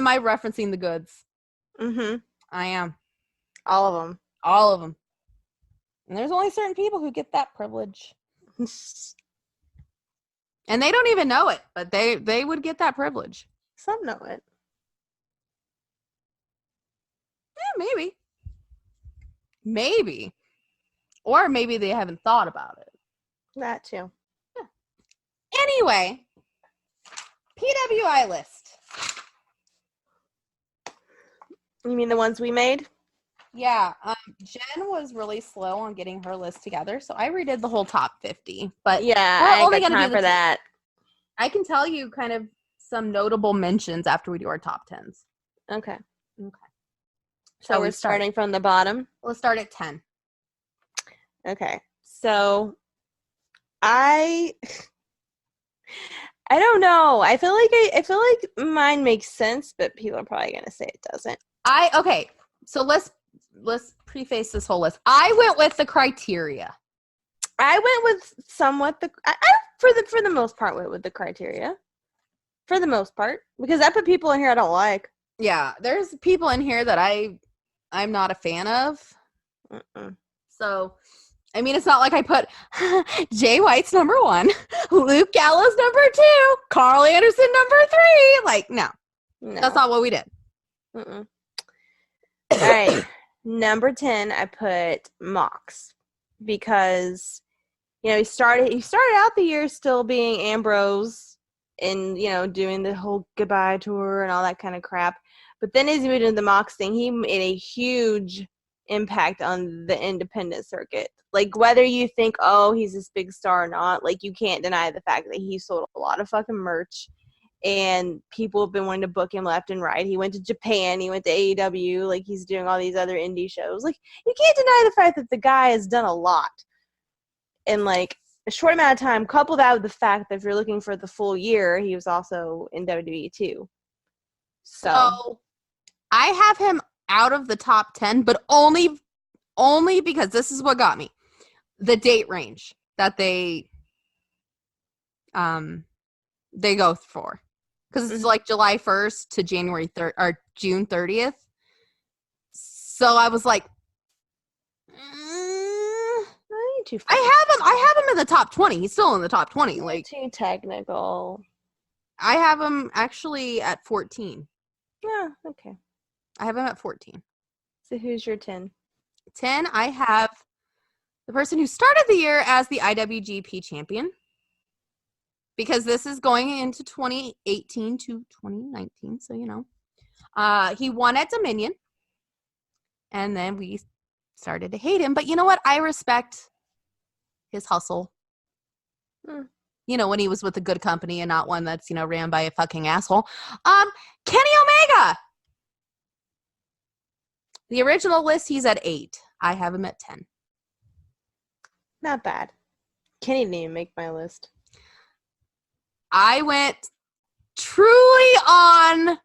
I referencing the goods? Mm-hmm. I am. All of them. All of them. And there's only certain people who get that privilege. And they don't even know it, but they would get that privilege. Some know it. Yeah, maybe. Or maybe they haven't thought about it. That too. Yeah. Anyway, PWI list. You mean the ones we made? Yeah. Jen was really slow on getting her list together, so I redid the whole top 50. But yeah, I ain't got time for that. I can tell you kind of some notable mentions after we do our top 10s. Okay. So we're starting from the bottom? Let's start at 10. Okay. So I don't know. I feel like mine makes sense, but people are probably gonna say it doesn't. Okay. So let's preface this whole list. I went with the criteria. I went with somewhat for the most part went with the criteria. For the most part, because I put people in here I don't like. Yeah, there's people in here that I'm not a fan of. So, I mean, it's not like I put Jay White's number 1, Luke Gallows number 2, Carl Anderson number 3. Like, no, that's not what we did. All right, number 10, I put Mox because he started out the year still being Ambrose and doing the whole goodbye tour and all that kind of crap. But then as he moved into the Mox thing, he made a huge impact on the independent circuit. Like, whether you think, oh, he's this big star or not, like, you can't deny the fact that he sold a lot of fucking merch and people have been wanting to book him left and right. He went to Japan, he went to AEW, like, he's doing all these other indie shows. Like, you can't deny the fact that the guy has done a lot in, like, a short amount of time. Couple that with the fact that if you're looking for the full year, he was also in WWE too. So I have him out of the top 10, but only because this is what got me. The date range that they go for. Because it's like July 1st to January 3rd or June 30th. So I was like, I have him in the top 20. He's still in the top 20. Like, too technical. I have him actually at 14. Yeah, okay. I have him at 14. So who's your 10? 10, I have the person who started the year as the IWGP champion. Because this is going into 2018 to 2019, so you know. He won at Dominion. And then we started to hate him. But you know what? I respect his hustle. You know, when he was with a good company and not one that's, you know, ran by a fucking asshole. Kenny Omega! The original list, he's at 8. I have him at 10. Not bad. Kenny didn't even make my list. I went truly on...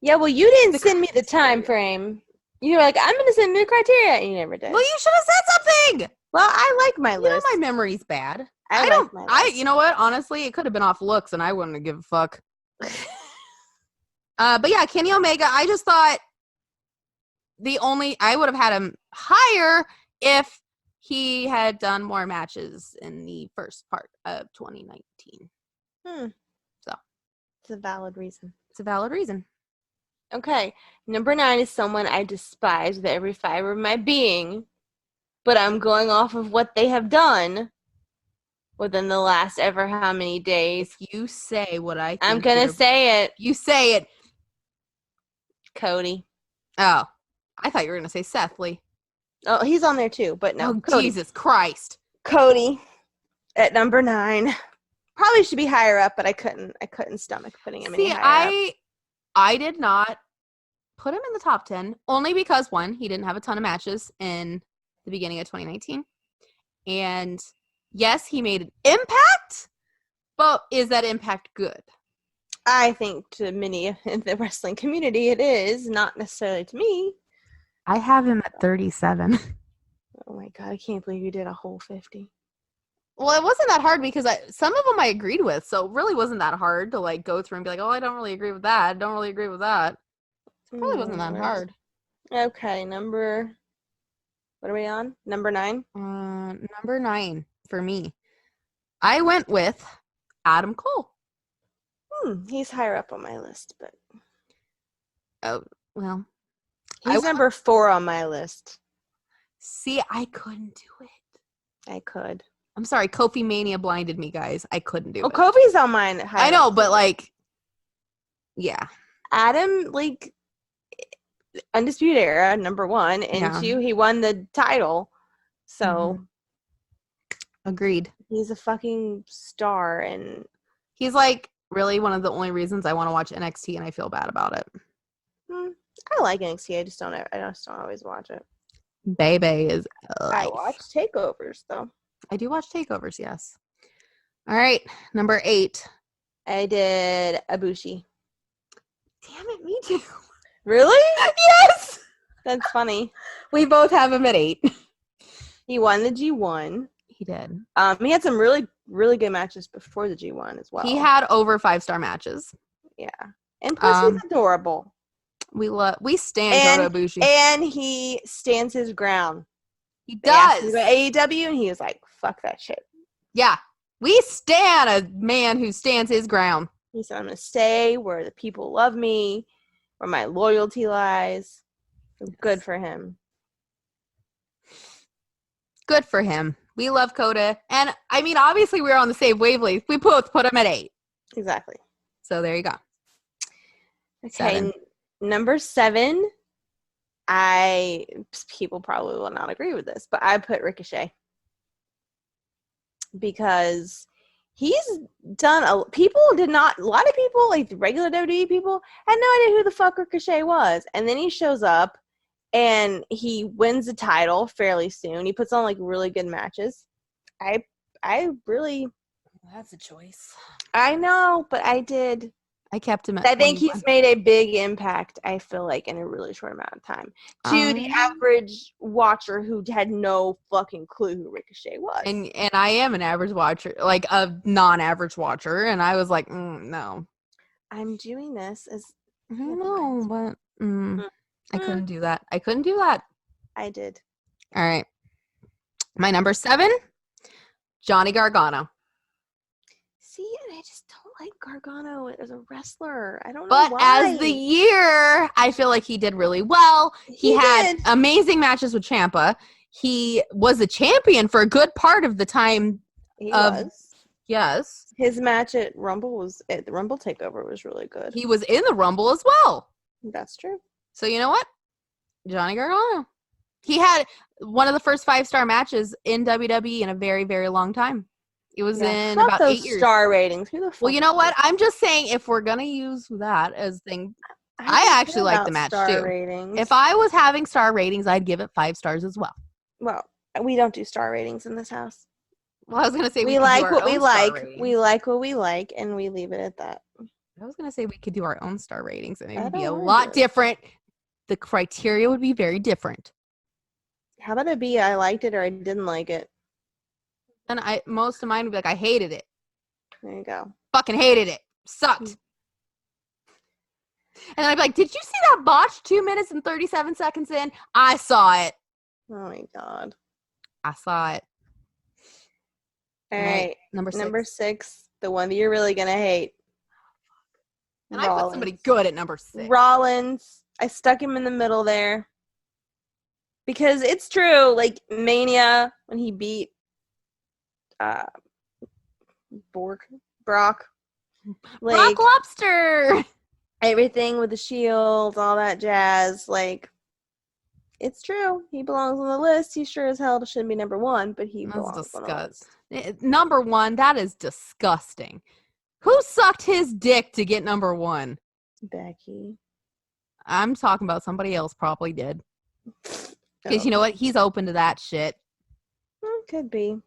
Yeah, well, you didn't send me the time frame. You were like, I'm going to send you the criteria, and you never did. Well, you should have said something! Well, I like my list. You know my memory's bad. I like my list. You know what? Honestly, it could have been off looks, and I wouldn't have given a fuck. But yeah, Kenny Omega, I just thought I would have had him higher if he had done more matches in the first part of 2019. So. It's a valid reason. It's a valid reason. Okay. Number 9 is someone I despise with every fiber of my being, but I'm going off of what they have done within the last ever how many days. You say what I think. I'm going to say it. You say it. Cody. Oh. I thought you were going to say Seth Lee. Oh, he's on there too, but no. Oh, Cody. Jesus Christ. Cody at number 9. Probably should be higher up, but I couldn't stomach putting him any higher up. I did not put him in the top 10 only because, one, he didn't have a ton of matches in the beginning of 2019. And yes, he made an impact, but is that impact good? I think to many in the wrestling community it is, not necessarily to me. I have him at 37. Oh my God, I can't believe you did a whole 50. Well, it wasn't that hard because some of them I agreed with, so it really wasn't that hard to like go through and be like, oh, I don't really agree with that. I don't really agree with that. It probably wasn't that hard. Okay, what are we on? Number 9? Number 9 for me. I went with Adam Cole. He's higher up on my list, but... Oh, well. He's number 4 on my list. See, I couldn't do it. I could. I'm sorry, Kofi Mania blinded me, guys. I couldn't do it. Oh, Kofi's on mine. I know, but like, yeah. Adam, like, Undisputed Era, number 1, and 2, he won the title. So, agreed. He's a fucking star, and he's like really one of the only reasons I want to watch NXT, and I feel bad about it. I like NXT. I just don't always watch it. Baby is life. I watch takeovers though. I do watch takeovers, yes. All right, number 8. I did Ibushi. Damn it, me too. Really? Yes! That's funny. We both have him at 8. He won the G1. He did. He had some really, really good matches before the G1 as well. He had over 5-star matches. Yeah. And plus he's adorable. We stand Kota Ibushi. And he stands his ground. He does. He went AEW and he was like, fuck that shit. Yeah. We stand a man who stands his ground. He said, I'm going to stay where the people love me, where my loyalty lies. Good for him. Good for him. We love Kota. And, I mean, obviously we were on the same wavelength. We both put him at 8. Exactly. So there you go. Okay, 7. Number 7. People probably will not agree with this, but I put Ricochet. Because he's done a lot of people, like the regular WWE people, had no idea who the fuck Ricochet was. And then he shows up and he wins the title fairly soon. He puts on like really good matches. I really... That's a choice. I know, but I did. I kept him at I think 21. he's made a big impact, I feel like, in a really short amount of time. To the average watcher who had no fucking clue who Ricochet was. And I am an average watcher, like a non-average watcher, and I was like, no. I'm doing this as... I don't know, but I couldn't do that. I did. All right. My number 7, Johnny Gargano. See, and I just don't like Gargano as a wrestler. I don't know But why. as the year, I feel like he did really well. He had amazing matches with Ciampa. He was a champion for a good part of the time. He was. Yes. His match at the Rumble Takeover was really good. He was in the Rumble as well. That's true. So you know what? Johnny Gargano. He had one of the first 5-star matches in WWE in a very, very long time. It was in about 8 years. Star ratings. Who the fuck? Well, you know what? I'm just saying, if we're gonna use that as thing, I actually like the match too. Ratings. If I was having star ratings, I'd give it 5 stars as well. Well, we don't do star ratings in this house. Well, I was gonna say we like what we like. We like what we like, and we leave it at that. I was gonna say we could do our own star ratings, and it would be a lot different. The criteria would be very different. How about it be I liked it or I didn't like it? And most of mine would be like, I hated it. There you go. Fucking hated it. Sucked. And then I'd be like, did you see that botch 2 minutes and 37 seconds in? I saw it. Oh my god. I saw it. All right. Number 6. Number 6. The one that you're really going to hate. And Rollins. I put somebody good at number 6. Rollins. I stuck him in the middle there. Because it's true. Like, Mania, when he beat Brock. Like, Brock Lobster. Everything with the shield, all that jazz. Like, it's true. He belongs on the list. He sure as hell shouldn't be number 1, but he belongs on the list. Number 1, that is disgusting. Who sucked his dick to get number 1? Becky. I'm talking about somebody else probably did. Because you know what? He's open to that shit. Could be.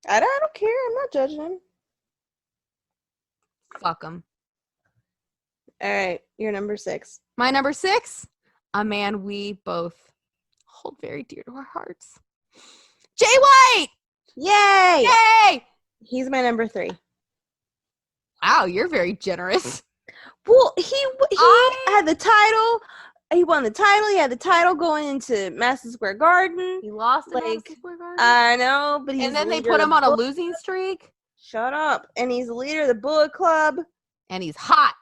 I don't care. I'm not judging him. Fuck him. All right. You're number 6. My number 6? A man we both hold very dear to our hearts. Jay White! Yay! Yay! He's my number 3. Wow, you're very generous. Well, he had the title. He won the title. He had the title going into Madison Square Garden. He lost in Madison Square Garden? I know, but and then they put him on a losing streak? Shut up. And he's the leader of the Bullet Club. And he's hot.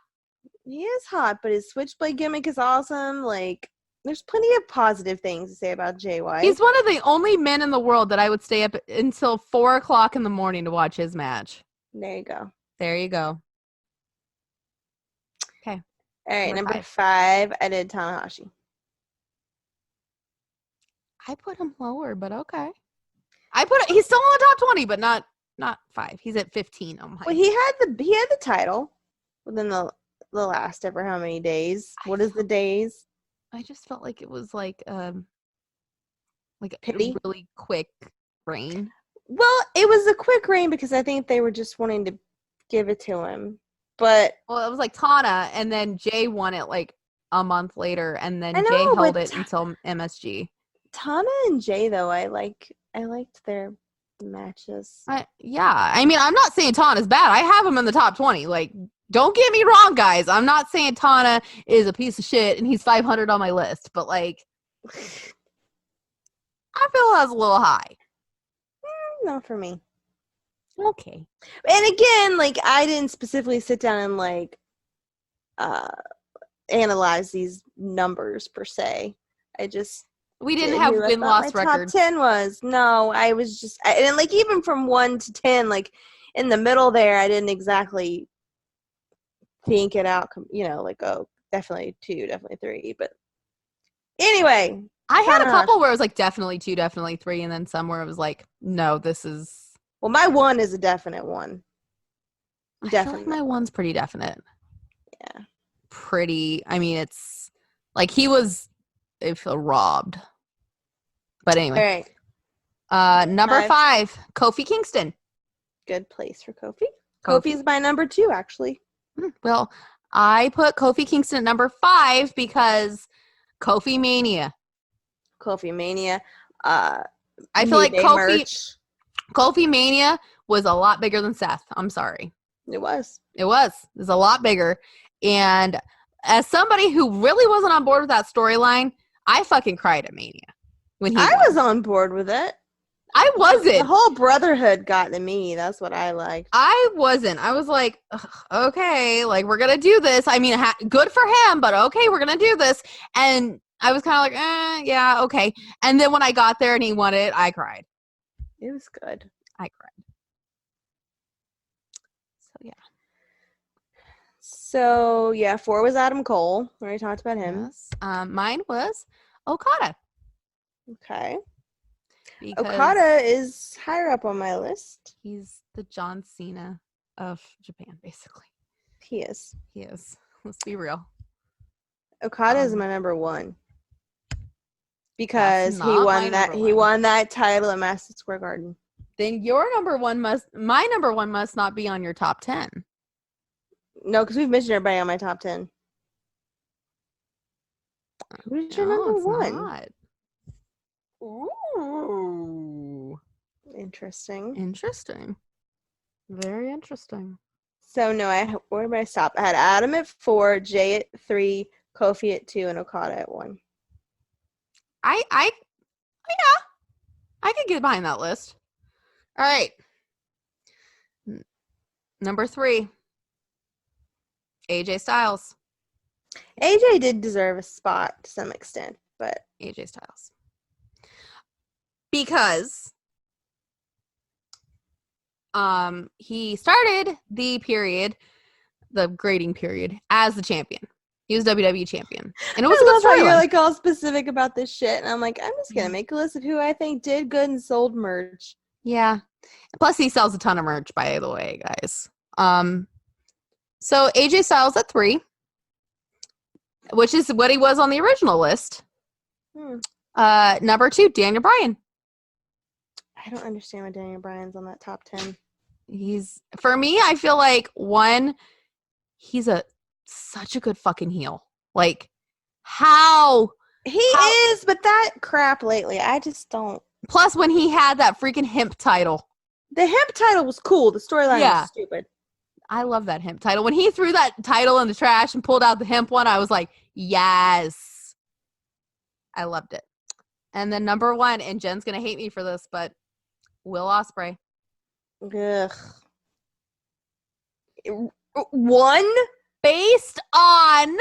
He is hot, but his switchblade gimmick is awesome. Like, there's plenty of positive things to say about Jay White. He's one of the only men in the world that I would stay up until 4 o'clock in the morning to watch his match. There you go. There you go. Okay. All right, number 5, I did Tanahashi. I put him lower, but okay. He's still in the top 20, but not 5. He's at 15 on my. Well, he had the title within the last ever how many days? What is the days? I just felt like it was like a Pity? really quick reign. Well, it was a quick reign because I think they were just wanting to give it to him. But it was like Tana, and then Jay won it like a month later, and then Jay held it until MSG. Tana and Jay, though, I liked their matches. Yeah, I mean, I'm not saying Tana's bad. I have him in the top 20. Like, don't get me wrong, guys. I'm not saying Tana is a piece of shit and he's 500 on my list, but like, I feel that's a little high. Not for me. Okay. And again, like, I didn't specifically sit down and like analyze these numbers per se. We didn't have win-loss records. Top 10 was. No, I was just, and like even from 1 to 10, like in the middle there, I didn't exactly think it out, like, oh, definitely 2, definitely 3. But anyway. I had a couple where it was like definitely 2, definitely 3, and then some where it was like, no, this is. Well, my 1 is a definite 1. Definitely. I feel like my 1's pretty definite. Yeah. I mean, it's like I feel robbed. But anyway. All right. Number 5, Kofi Kingston. Good place for Kofi. Kofi's my number 2, actually. Well, I put Kofi Kingston at number 5 because Kofi Mania. Kofi Mania. I feel like Kofi Mania was a lot bigger than Seth. I'm sorry. It was. It was a lot bigger. And as somebody who really wasn't on board with that storyline, I fucking cried at Mania. I was on board with it. I wasn't. The whole brotherhood got to me. That's what I liked. I wasn't. I was like, okay, like we're gonna do this. I mean, good for him, but okay, we're gonna do this. And I was kind of like, yeah, okay. And then when I got there and he won it, I cried. It was good. I cried. So yeah. So yeah, 4 was Adam Cole. We already talked about him. Yes. Mine was Okada. Okay. Because Okada is higher up on my list. he's the John Cena of Japan, basically. He is. He is. Let's be real. Okada is my number 1. Because he won that title at Madison Square Garden. Then my number one must not be on your top 10. No, because we've mentioned everybody on my top 10. Who's your number 1? Not. Ooh. Interesting. Very interesting. So no, where did I stop? I had Adam at 4, Jay at 3, Kofi at 2, and Okada at 1. I could get behind that list. All right. Number 3. AJ Styles. AJ did deserve a spot to some extent, but AJ Styles. Because he started the grading period as the champion. He was WWE champion. And it was a good story. You're storyline. like all specific about this shit. And I'm like, I'm just going to make a list of who I think did good and sold merch. Yeah. Plus he sells a ton of merch, by the way, guys. So AJ Styles at 3, which is what he was on the original list. Number 2, Daniel Bryan. I don't understand why Daniel Bryan's on that top 10. For me, I feel like, 1, he's such a good fucking heel. Like, how is, but that crap lately, I just don't. Plus, when he had that freaking hemp title. The hemp title was cool. The storyline was stupid. I love that hemp title. When he threw that title in the trash and pulled out the hemp one, I was like, yes. I loved it. And then number 1, and Jen's going to hate me for this, but Will Ospreay. Ugh. 1? Based on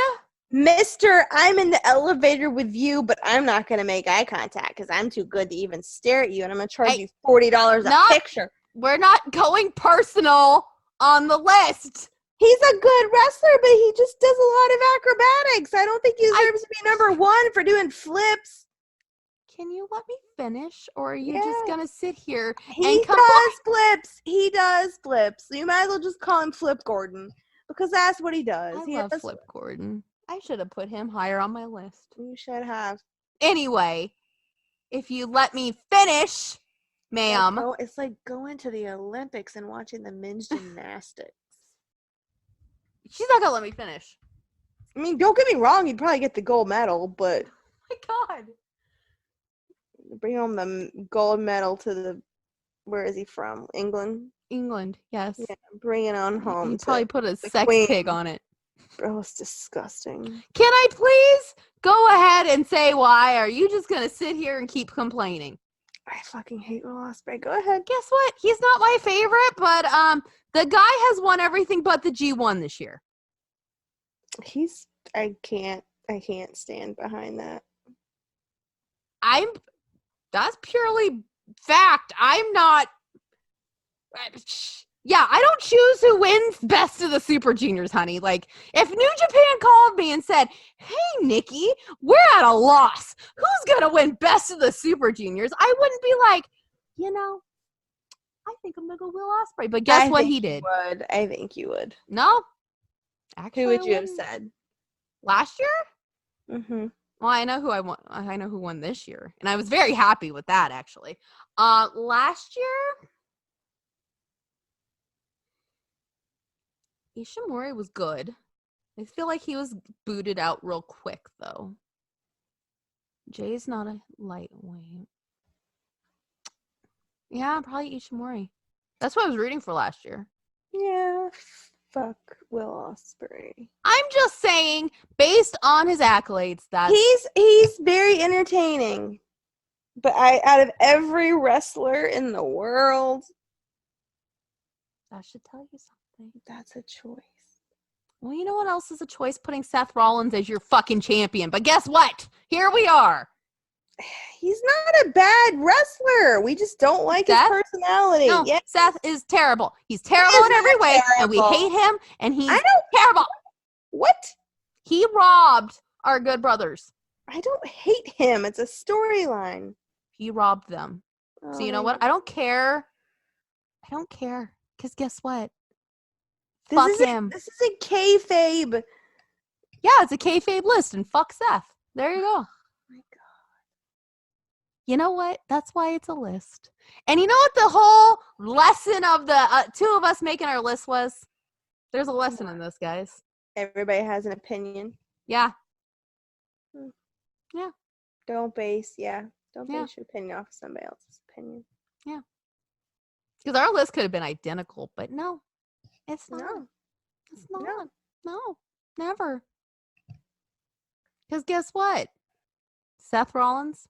Mr. I'm in the elevator with you, but I'm not going to make eye contact because I'm too good to even stare at you, and I'm going to charge you $40 a picture. We're not going personal on the list. He's a good wrestler, but he just does a lot of acrobatics. I don't think he deserves to be number 1 for doing flips. Can you let me finish, or are you just going to sit here and does flips. He does flips. So you might as well just call him Flip Gordon because that's what he does. I love Flip Gordon. I should have put him higher on my list. You should have. Anyway, if you let me finish, ma'am. It's like going to the Olympics and watching the men's gymnastics. She's not going to let me finish. I mean, don't get me wrong. You'd probably get the gold medal, but... Oh my God. Bring home the gold medal to the... Where is he from? England? England, yes. Yeah, bring it on home. You probably put a sex pig on it. Bro, it's disgusting. Can I please go ahead and say why? Are you just going to sit here and keep complaining? I fucking hate Will Ospreay. Go ahead. Guess what? He's not my favorite, but the guy has won everything but the G1 this year. I can't stand behind that. That's purely fact. I'm not. Yeah, I don't choose who wins Best of the Super Juniors, honey. Like, if New Japan called me and said, hey, Nikki, we're at a loss. Who's going to win Best of the Super Juniors? I wouldn't be like, I think I'm going to go Will Ospreay. But guess what he did? I think you would. No. Actually, who would you have said? Last year? Mm-hmm. Well, I know who won this year. And I was very happy with that, actually. Last year... Ishimori was good. I feel like he was booted out real quick, though. Jay's not a lightweight. Yeah, probably Ishimori. That's what I was rooting for last year. Yeah, fuck Will Ospreay. I'm just saying, based on his accolades, that he's very entertaining. But out of every wrestler in the world, That should tell you something. that's a choice. Well, you know what else is a choice? Putting Seth Rollins as your fucking champion. But guess what? Here we are. He's not a bad wrestler. We just don't like his Seth? personality. No, Yeah. Seth is terrible. He's terrible is in every not way, and we terrible. hate him, and he's I don't. terrible. What? He robbed our good brothers. I don't hate him. It's a storyline. He robbed them. So you know what? I don't care. I don't care. Because guess what? Fuck him. This is a kayfabe. Yeah, it's a kayfabe list, and fuck Seth. There you go. Oh my God. You know what? That's why it's a list. And you know what the whole lesson of the two of us making our list was? There's a lesson in this, guys. Everybody has an opinion. Yeah. Don't base your opinion off of somebody else's opinion. Yeah. Because our list could have been identical, but no. It's not. No. It's not. No. Never. Because guess what? Seth Rollins,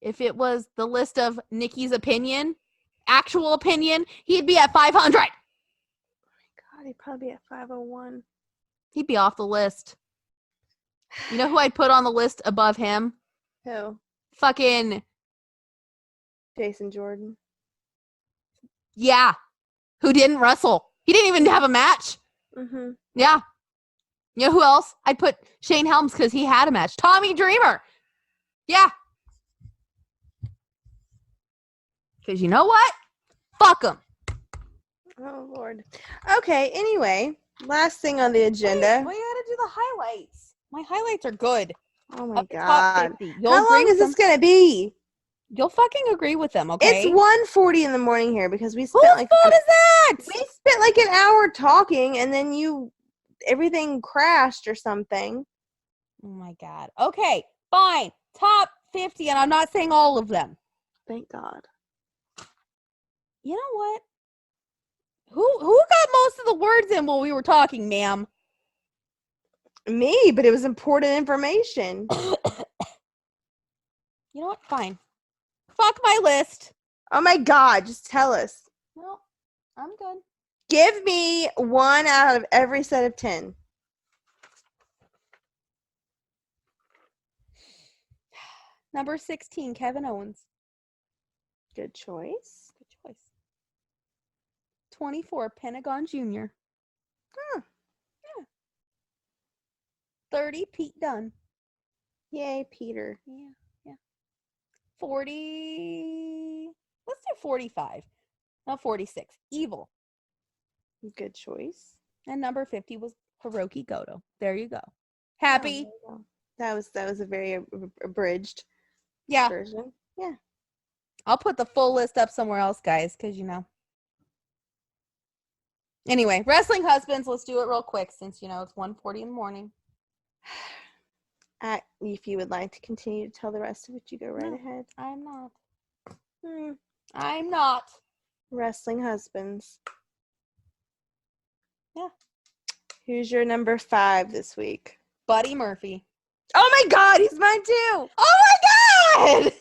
if it was the list of Nikki's opinion, actual opinion, he'd be at 500. Oh my God, he'd probably be at 501. He'd be off the list. You know who I'd put on the list above him? Who? Fucking, Jason Jordan. yeah. Who didn't wrestle. He didn't even have a match. Mm-hmm. Yeah. You know who else? I'd put Shane Helms because he had a match. Tommy Dreamer. Yeah. Because you know what? Fuck him. Oh, Lord. Okay, anyway, last thing on the agenda. We gotta do the highlights. My highlights are good. Oh, my Up the top God. 50. You'll How agree long with is this them? going to be? You'll fucking agree with them, okay? It's 1:40 in the morning here because we Whose spent like fault is that? we spent like an hour talking and then everything crashed or something. Oh my God. Okay, fine. Top 50, and I'm not saying all of them. Thank God. You know what? Who got most of the words in while we were talking, ma'am? Me, but it was important information. You know what? Fine. Fuck my list. Oh my God, just tell us. No, I'm good. Give me 1 out of every set of 10. Number 16, Kevin Owens. Good choice. Good choice. 24, Pentagon Jr. Huh. Yeah. 30, Pete Dunne. Yay, Peter. Yeah. 40. Let's do 45. No, 46. Evil. Good choice. And number 50 was Hiroki Goto. There you go. Happy? Oh, that was a very abridged version. Yeah. I'll put the full list up somewhere else, guys, because you know. Anyway, wrestling husbands. Let's do it real quick since you know it's 1:40 in the morning. If you would like to continue to tell the rest of it, you go right ahead. I'm not. Hmm. I'm not. Wrestling husbands. Yeah. Who's your number 5 this week? Buddy Murphy. Oh my God, he's mine too. Oh my God!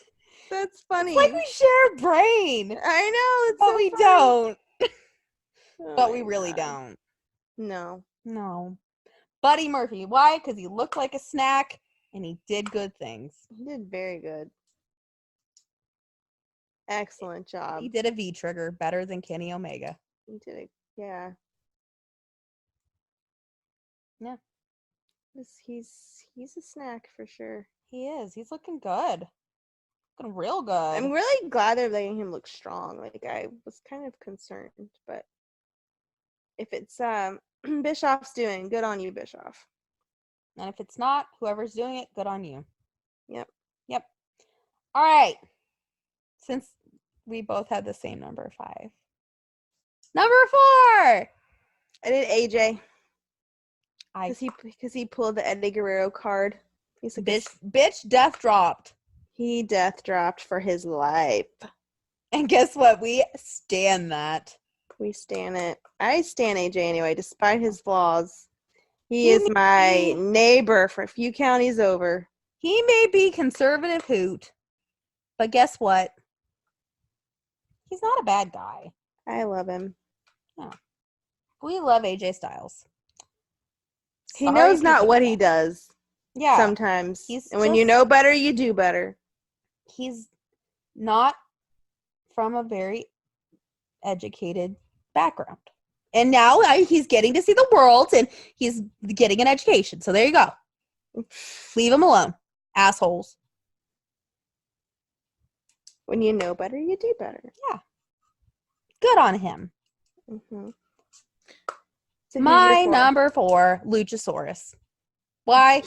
That's funny. It's like we share a brain. I know, it's But so we funny. don't. Oh But my we really God. don't. No. Buddy Murphy. Why? Because he looked like a snack and he did good things. He did very good. Excellent job. He did a V-trigger better than Kenny Omega. He did it. Yeah. Yeah. He's a snack for sure. He is. He's looking good. Looking real good. I'm really glad they're letting him look strong. Like I was kind of concerned, but if it's Bischoff's doing, good on you, Bischoff. And if it's not, whoever's doing it, good on you. Yep. All right. Since we both had the same number 5. Number 4. I did AJ. I Because he pulled the Eddie Guerrero card. He's like bitch death dropped. He death dropped for his life. And guess what? We stand that. We stan it. I stan AJ anyway, despite his flaws. He is my neighbor for a few counties over. He may be conservative hoot, But guess what? He's not a bad guy. I love him. No. We love AJ Styles. He Sorry knows if not you what think he that. does. Yeah. Sometimes. He's And when you just- know better, you do better. He's not from a very educated background. And now he's getting to see the world and he's getting an education. So there you go. Leave him alone. Assholes. When you know better, you do better. Yeah. Good on him. Mm-hmm. So My number 4, Luchasaurus. Why?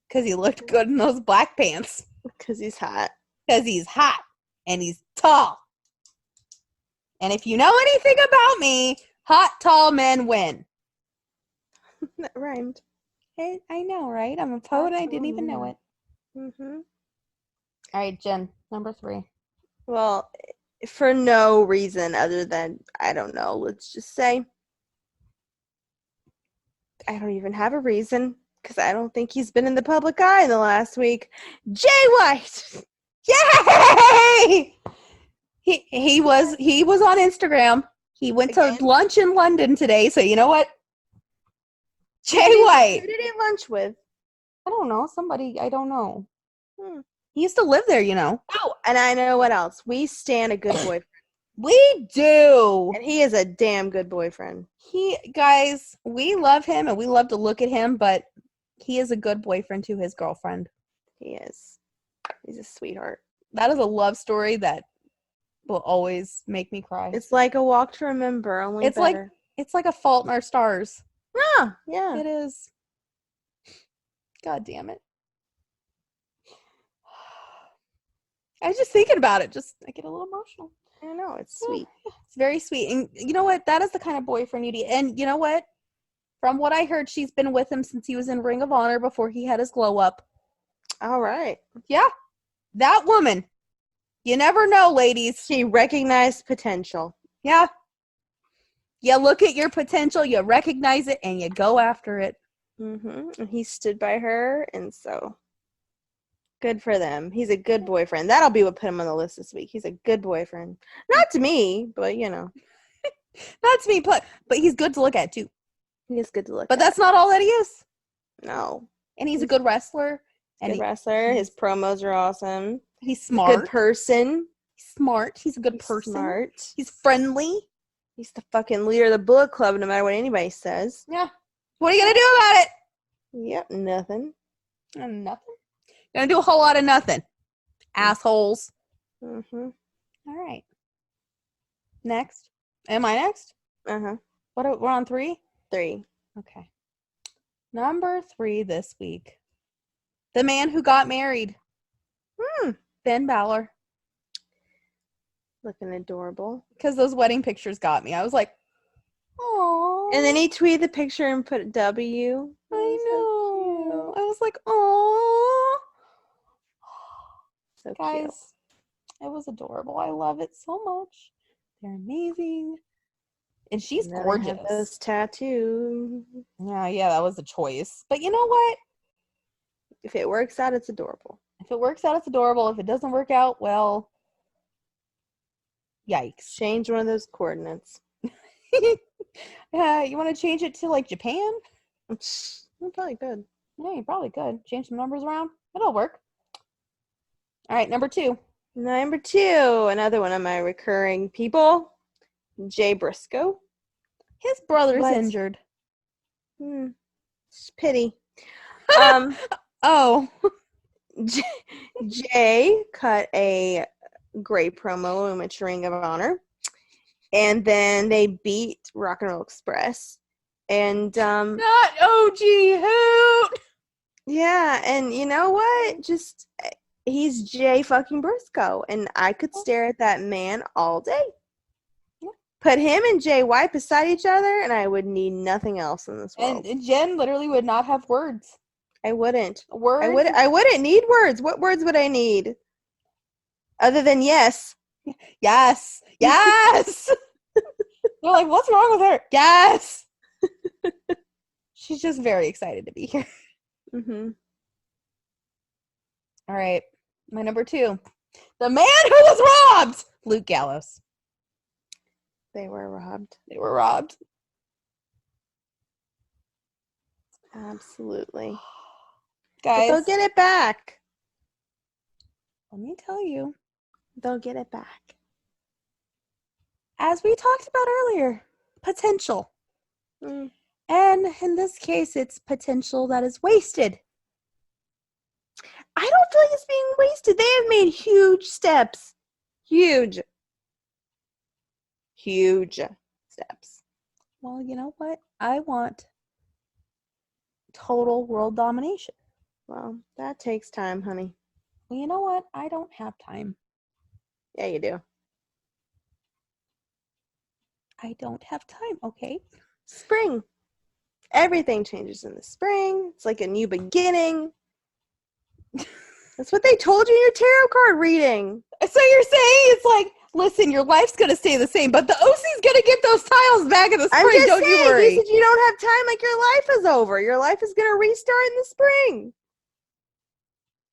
Because he looked good in those black pants. Because he's hot. Because he's hot and he's tall. And if you know anything about me, hot, tall men win. That rhymed. I know, right? I'm a poet and I didn't even know it. Mm-hmm. All right, Jen, number 3. Well, for no reason other than, I don't know, let's just say, I don't even have a reason, because I don't think he's been in the public eye in the last week. Jay White! Yay! He was on Instagram. He went Again? to lunch in London today, so you know what? Jay Who White. did he lunch with? I don't know. Somebody, I don't know. Hmm. He used to live there, you know. Oh, and I know what else. We stand a good boyfriend. We do. And he is a damn good boyfriend. Guys, we love him and we love to look at him, but he is a good boyfriend to his girlfriend. He is. He's a sweetheart. That is a love story that will always make me cry. It's like a walk to remember, only It's better. It's like A Fault in Our Stars. Yeah. It is. God damn it. I was just thinking about it. I get a little emotional. I know, it's sweet. It's very sweet. And you know what? That is the kind of boyfriend you need. And you know what? From what I heard, she's been with him since he was in Ring of Honor before he had his glow up. All right. Yeah. That woman. You never know, ladies. She recognized potential. Yeah. You look at your potential, you recognize it, and you go after it. Mm-hmm. And he stood by her, and so good for them. He's a good boyfriend. That'll be what put him on the list this week. He's a good boyfriend. Not to me, but you know. Not to me, but he's good to look at too. He is good to look But at. that's not all that he is. No. And he's a good wrestler. And Good wrestler. His promos are awesome. he's He's a smart. good person. He's smart. He's a good He's person. smart. He's friendly. He's the fucking leader of the Bullet Club, no matter what anybody says. Yeah. What are you going to do about it? Yep, nothing. Nothing. Gonna do a whole lot of nothing. Assholes. Mm-hmm. All right. Next. Am I next? Uh-huh. We're on 3? 3. Okay. Number 3 this week. The man who got married. Finn Balor. Looking adorable. Because those wedding pictures got me. I was like, oh. And then he tweeted the picture and put a W. I know. I was like, oh. So Guys, cute. it was adorable. I love it so much. They're amazing. And she's And then I gorgeous. have those tattoos. Yeah, that was a choice. But you know what? If it works out, it's adorable. If it works out, it's adorable. If it doesn't work out, well, yikes. Change one of those coordinates. You want to change it to like Japan? Probably good. Yeah, you probably could. Change some numbers around. It'll work. All right, number 2. Number 2, another one of my recurring people, Jay Briscoe. His brother's What? injured. It's pity. Oh. Jay cut a great promo in which Ring of Honor, and then they beat Rock and Roll Express, and Not OG Hoot. yeah, and you know what? Just he's Jay fucking Briscoe, and I could stare at that man all day. Yeah. Put him and Jay White beside each other, and I would need nothing else in this world. And Jen literally would not have words. I wouldn't. Words. I wouldn't need words. What words would I need? Other than yes. Yes. Yes. They're like, what's wrong with her? Yes. She's just very excited to be here. Mm-hmm. All right. My number 2. The man who was robbed! Luke Gallows. They were robbed. They were robbed. Absolutely. Guys. But they'll get it back. Let me tell you. They'll get it back. As we talked about earlier, potential. Mm. And in this case, it's potential that is wasted. I don't feel like it's being wasted. They have made huge steps. Huge steps. Well, you know what? I want total world domination. Well, that takes time, honey. Well, you know what? I don't have time. Yeah, you do. I don't have time, okay? Spring. Everything changes in the spring. It's like a new beginning. That's what they told you in your tarot card reading. So you're saying it's like, listen, your life's going to stay the same, but the OC's going to get those tiles back in the spring. I'm just don't saying, you worry. you said you don't have time, like your life is over. Your life is going to restart in the spring.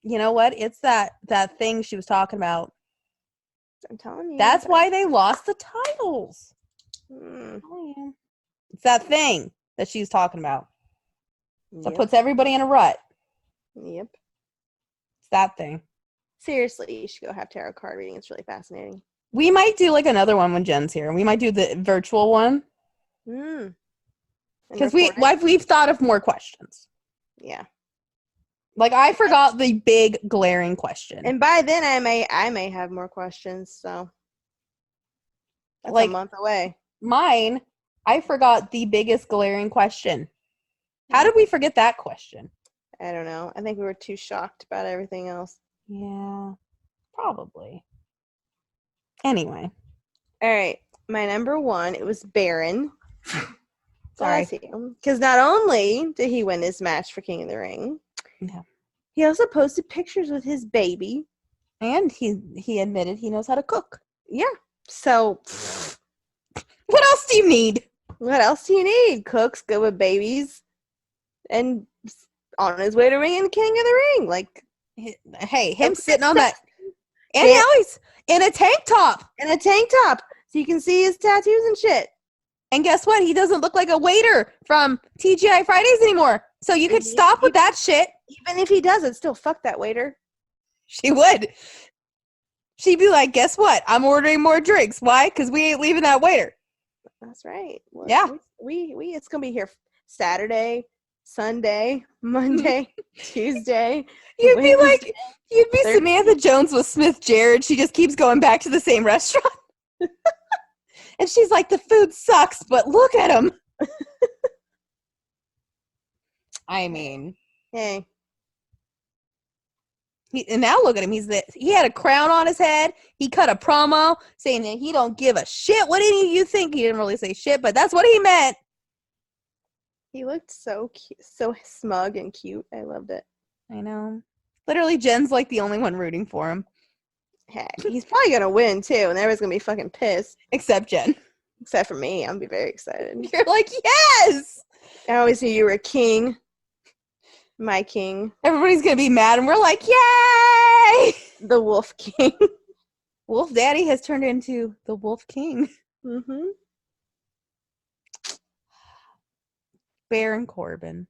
You know what? It's that thing she was talking about. I'm telling you. That's why they lost the titles. Mm. Oh, yeah. It's that thing that she's talking about. That Yep. puts everybody in a rut. Yep. It's that thing. Seriously, you should go have tarot card reading. It's really fascinating. We might do like another one when Jen's here. We might do the virtual one. Mm. Because we've thought of more questions. Yeah. Like I forgot the big glaring question. And by then I may have more questions, so that's like a month away. Mine, I forgot the biggest glaring question. How did we forget that question? I don't know. I think we were too shocked about everything else. Yeah, probably. Anyway. All right. My number one, it was Baron. Sorry. Because not only did he win his match for King of the Ring, yeah, he also posted pictures with his baby. And he admitted he knows how to cook. Yeah. So what else do you need? What else do you need? Cooks, good with babies, and on his way to ringing King of the Ring. Like, hey, him sitting on that. And now he's in a tank top. In a tank top. So you can see his tattoos and shit. And guess what? He doesn't look like a waiter from TGI Fridays anymore. So you could stop with that shit. Even if he doesn't, still fuck that waiter. She would. She'd be like, guess what? I'm ordering more drinks. Why? Because we ain't leaving that waiter. That's right. Well, yeah. We it's going to be here Saturday, Sunday, Monday, Tuesday. You'd be Samantha Jones with Smith Jared. She just keeps going back to the same restaurant. And she's like, the food sucks, but look at him. I mean. Hey. And now look at him. He had a crown on his head. He cut a promo saying that he don't give a shit what any of you think. He didn't really say shit, but that's what he meant. He looked so cute, so smug and cute. I loved it. I know. Literally, Jen's like the only one rooting for him. Heck, he's probably going to win, too, and everybody's going to be fucking pissed. Except Jen. Except for me. I'm going to be very excited. You're like, yes! I always knew you were a king. My king. Everybody's going to be mad, and we're like, yay! The Wolf King. Wolf Daddy has turned into the Wolf King. Mm-hmm. Baron Corbin.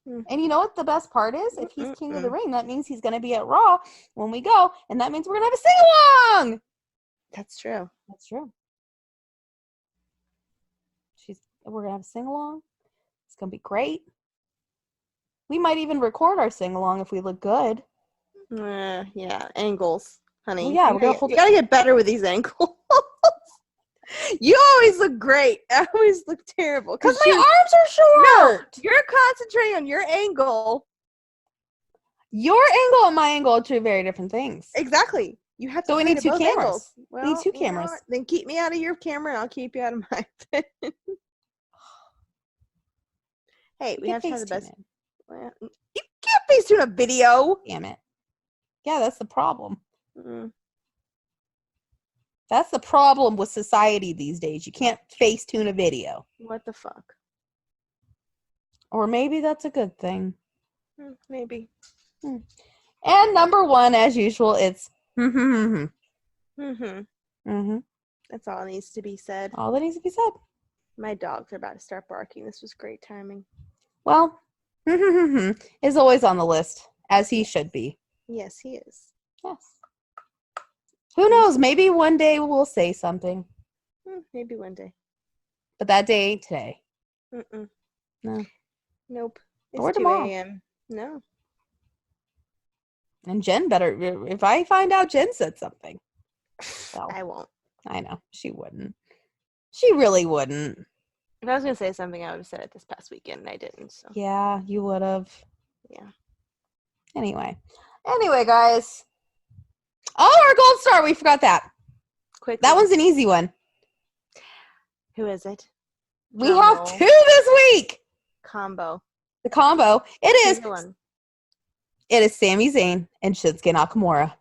And you know what the best part is? If he's King of the Ring, that means he's going to be at Raw when we go, and that means we're going to have a sing-along! That's true. That's true. We're going to have a sing-along. It's going to be great. We might even record our sing-along if we look good. Yeah, angles, honey. Well, yeah, you gotta get better with these angles. You always look great. I always look terrible. Because my arms are short. No, you're concentrating on your angle. Your angle and my angle are two very different things. Exactly. You have to. So we need two cameras. Well, we need two cameras. Then keep me out of your camera, and I'll keep you out of mine. Hey, we have to have the best. Well, you can't face tune a video. Damn it. Yeah, that's the problem. Mm. That's the problem with society these days. You can't face tune a video. What the fuck? Or maybe that's a good thing. Maybe. And number one, as usual, it's Mm-hmm. mm-hmm. That's all needs to be said. All that needs to be said. My dogs are about to start barking. This was great timing. Well, is always on the list, as he should be. Yes, he is. Yes. Who knows? Maybe one day we'll say something. Maybe one day. But that day ain't today. Mm-mm. No. Nope. It's Or 2 tomorrow. a.m. No. And Jen better, if I find out Jen said something. So, I won't. I know. She wouldn't. She really wouldn't. If I was going to say something, I would have said it this past weekend, and I didn't. So. Yeah, you would have. Yeah. Anyway, guys. Oh, our gold star. We forgot that. Quick. That one's an easy one. Who is it? We have 2 this week. Combo. The combo. It is Sami Zayn and Shinsuke Nakamura.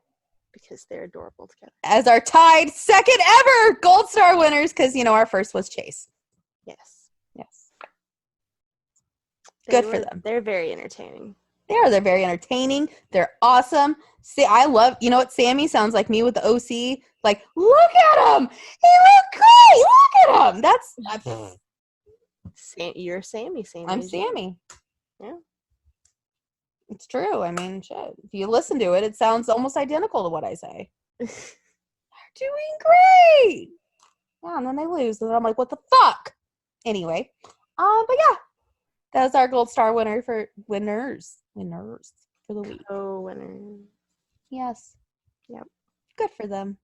Because they're adorable together. As our tied second ever gold star winners, because, our first was Chase. Yes. Good for them. They're very entertaining. They're very entertaining. They're awesome. See, I love, what Sammy sounds like me with the OC. Like, look at him. He looked great. Look at him. That's You're Sammy. I'm Sammy. Yeah. It's true. I mean, shit. If you listen to it, it sounds almost identical to what I say. They're doing great. Yeah, and then they lose. And then I'm like, what the fuck? Anyway. But yeah. That was our gold star winner for winners for the week. Oh, winners. Yes. Yep. Good for them.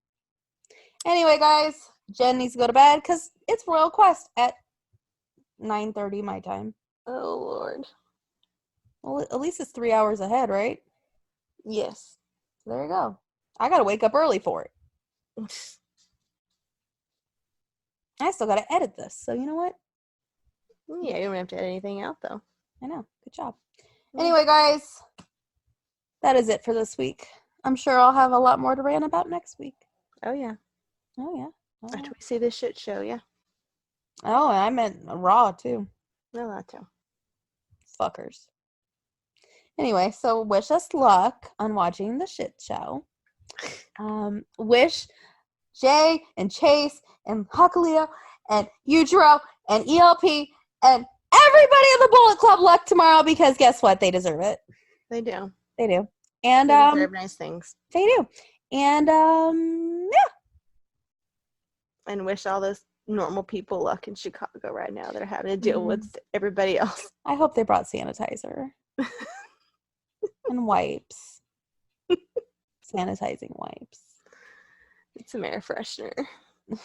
Anyway, guys, Jen needs to go to bed because it's Royal Quest at 9:30 my time. Oh, Lord. Well, at least it's 3 hours ahead, right? Yes. There you go. I got to wake up early for it. I still got to edit this, so you know what? Yeah, you don't have to edit anything out, though. I know. Good job. Anyway, guys, that is it for this week. I'm sure I'll have a lot more to rant about next week. Oh, yeah. Oh, yeah. After we see this shit show, yeah. Oh, and I meant Raw, too. No, that too. Fuckers. Anyway, so wish us luck on watching the shit show. Wish Jay and Chase and Hakulia and Yujiro and ELP and everybody in the Bullet Club luck tomorrow because guess what? They deserve it. They do. They do. And they deserve nice things. They do. And yeah. And wish all those normal people luck in Chicago right now that are having to deal with everybody else. I hope they brought sanitizer. And wipes. Sanitizing wipes. It's some air freshener.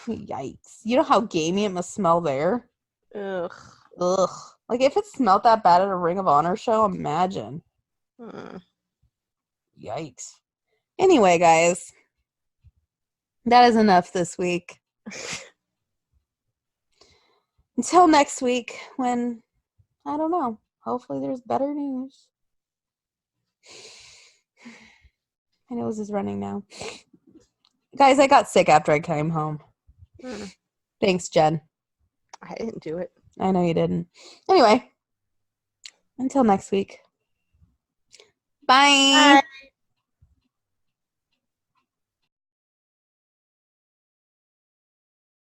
Yikes. You know how gamey it must smell there? Ugh. Like, if it smelled that bad at a Ring of Honor show, imagine. Yikes. Anyway, guys. That is enough this week. Until next week, when, I don't know, hopefully there's better news. My nose is running now. Guys, I got sick after I came home. Thanks, Jen. I didn't do it. I know you didn't. Anyway, until next week. Bye. Bye.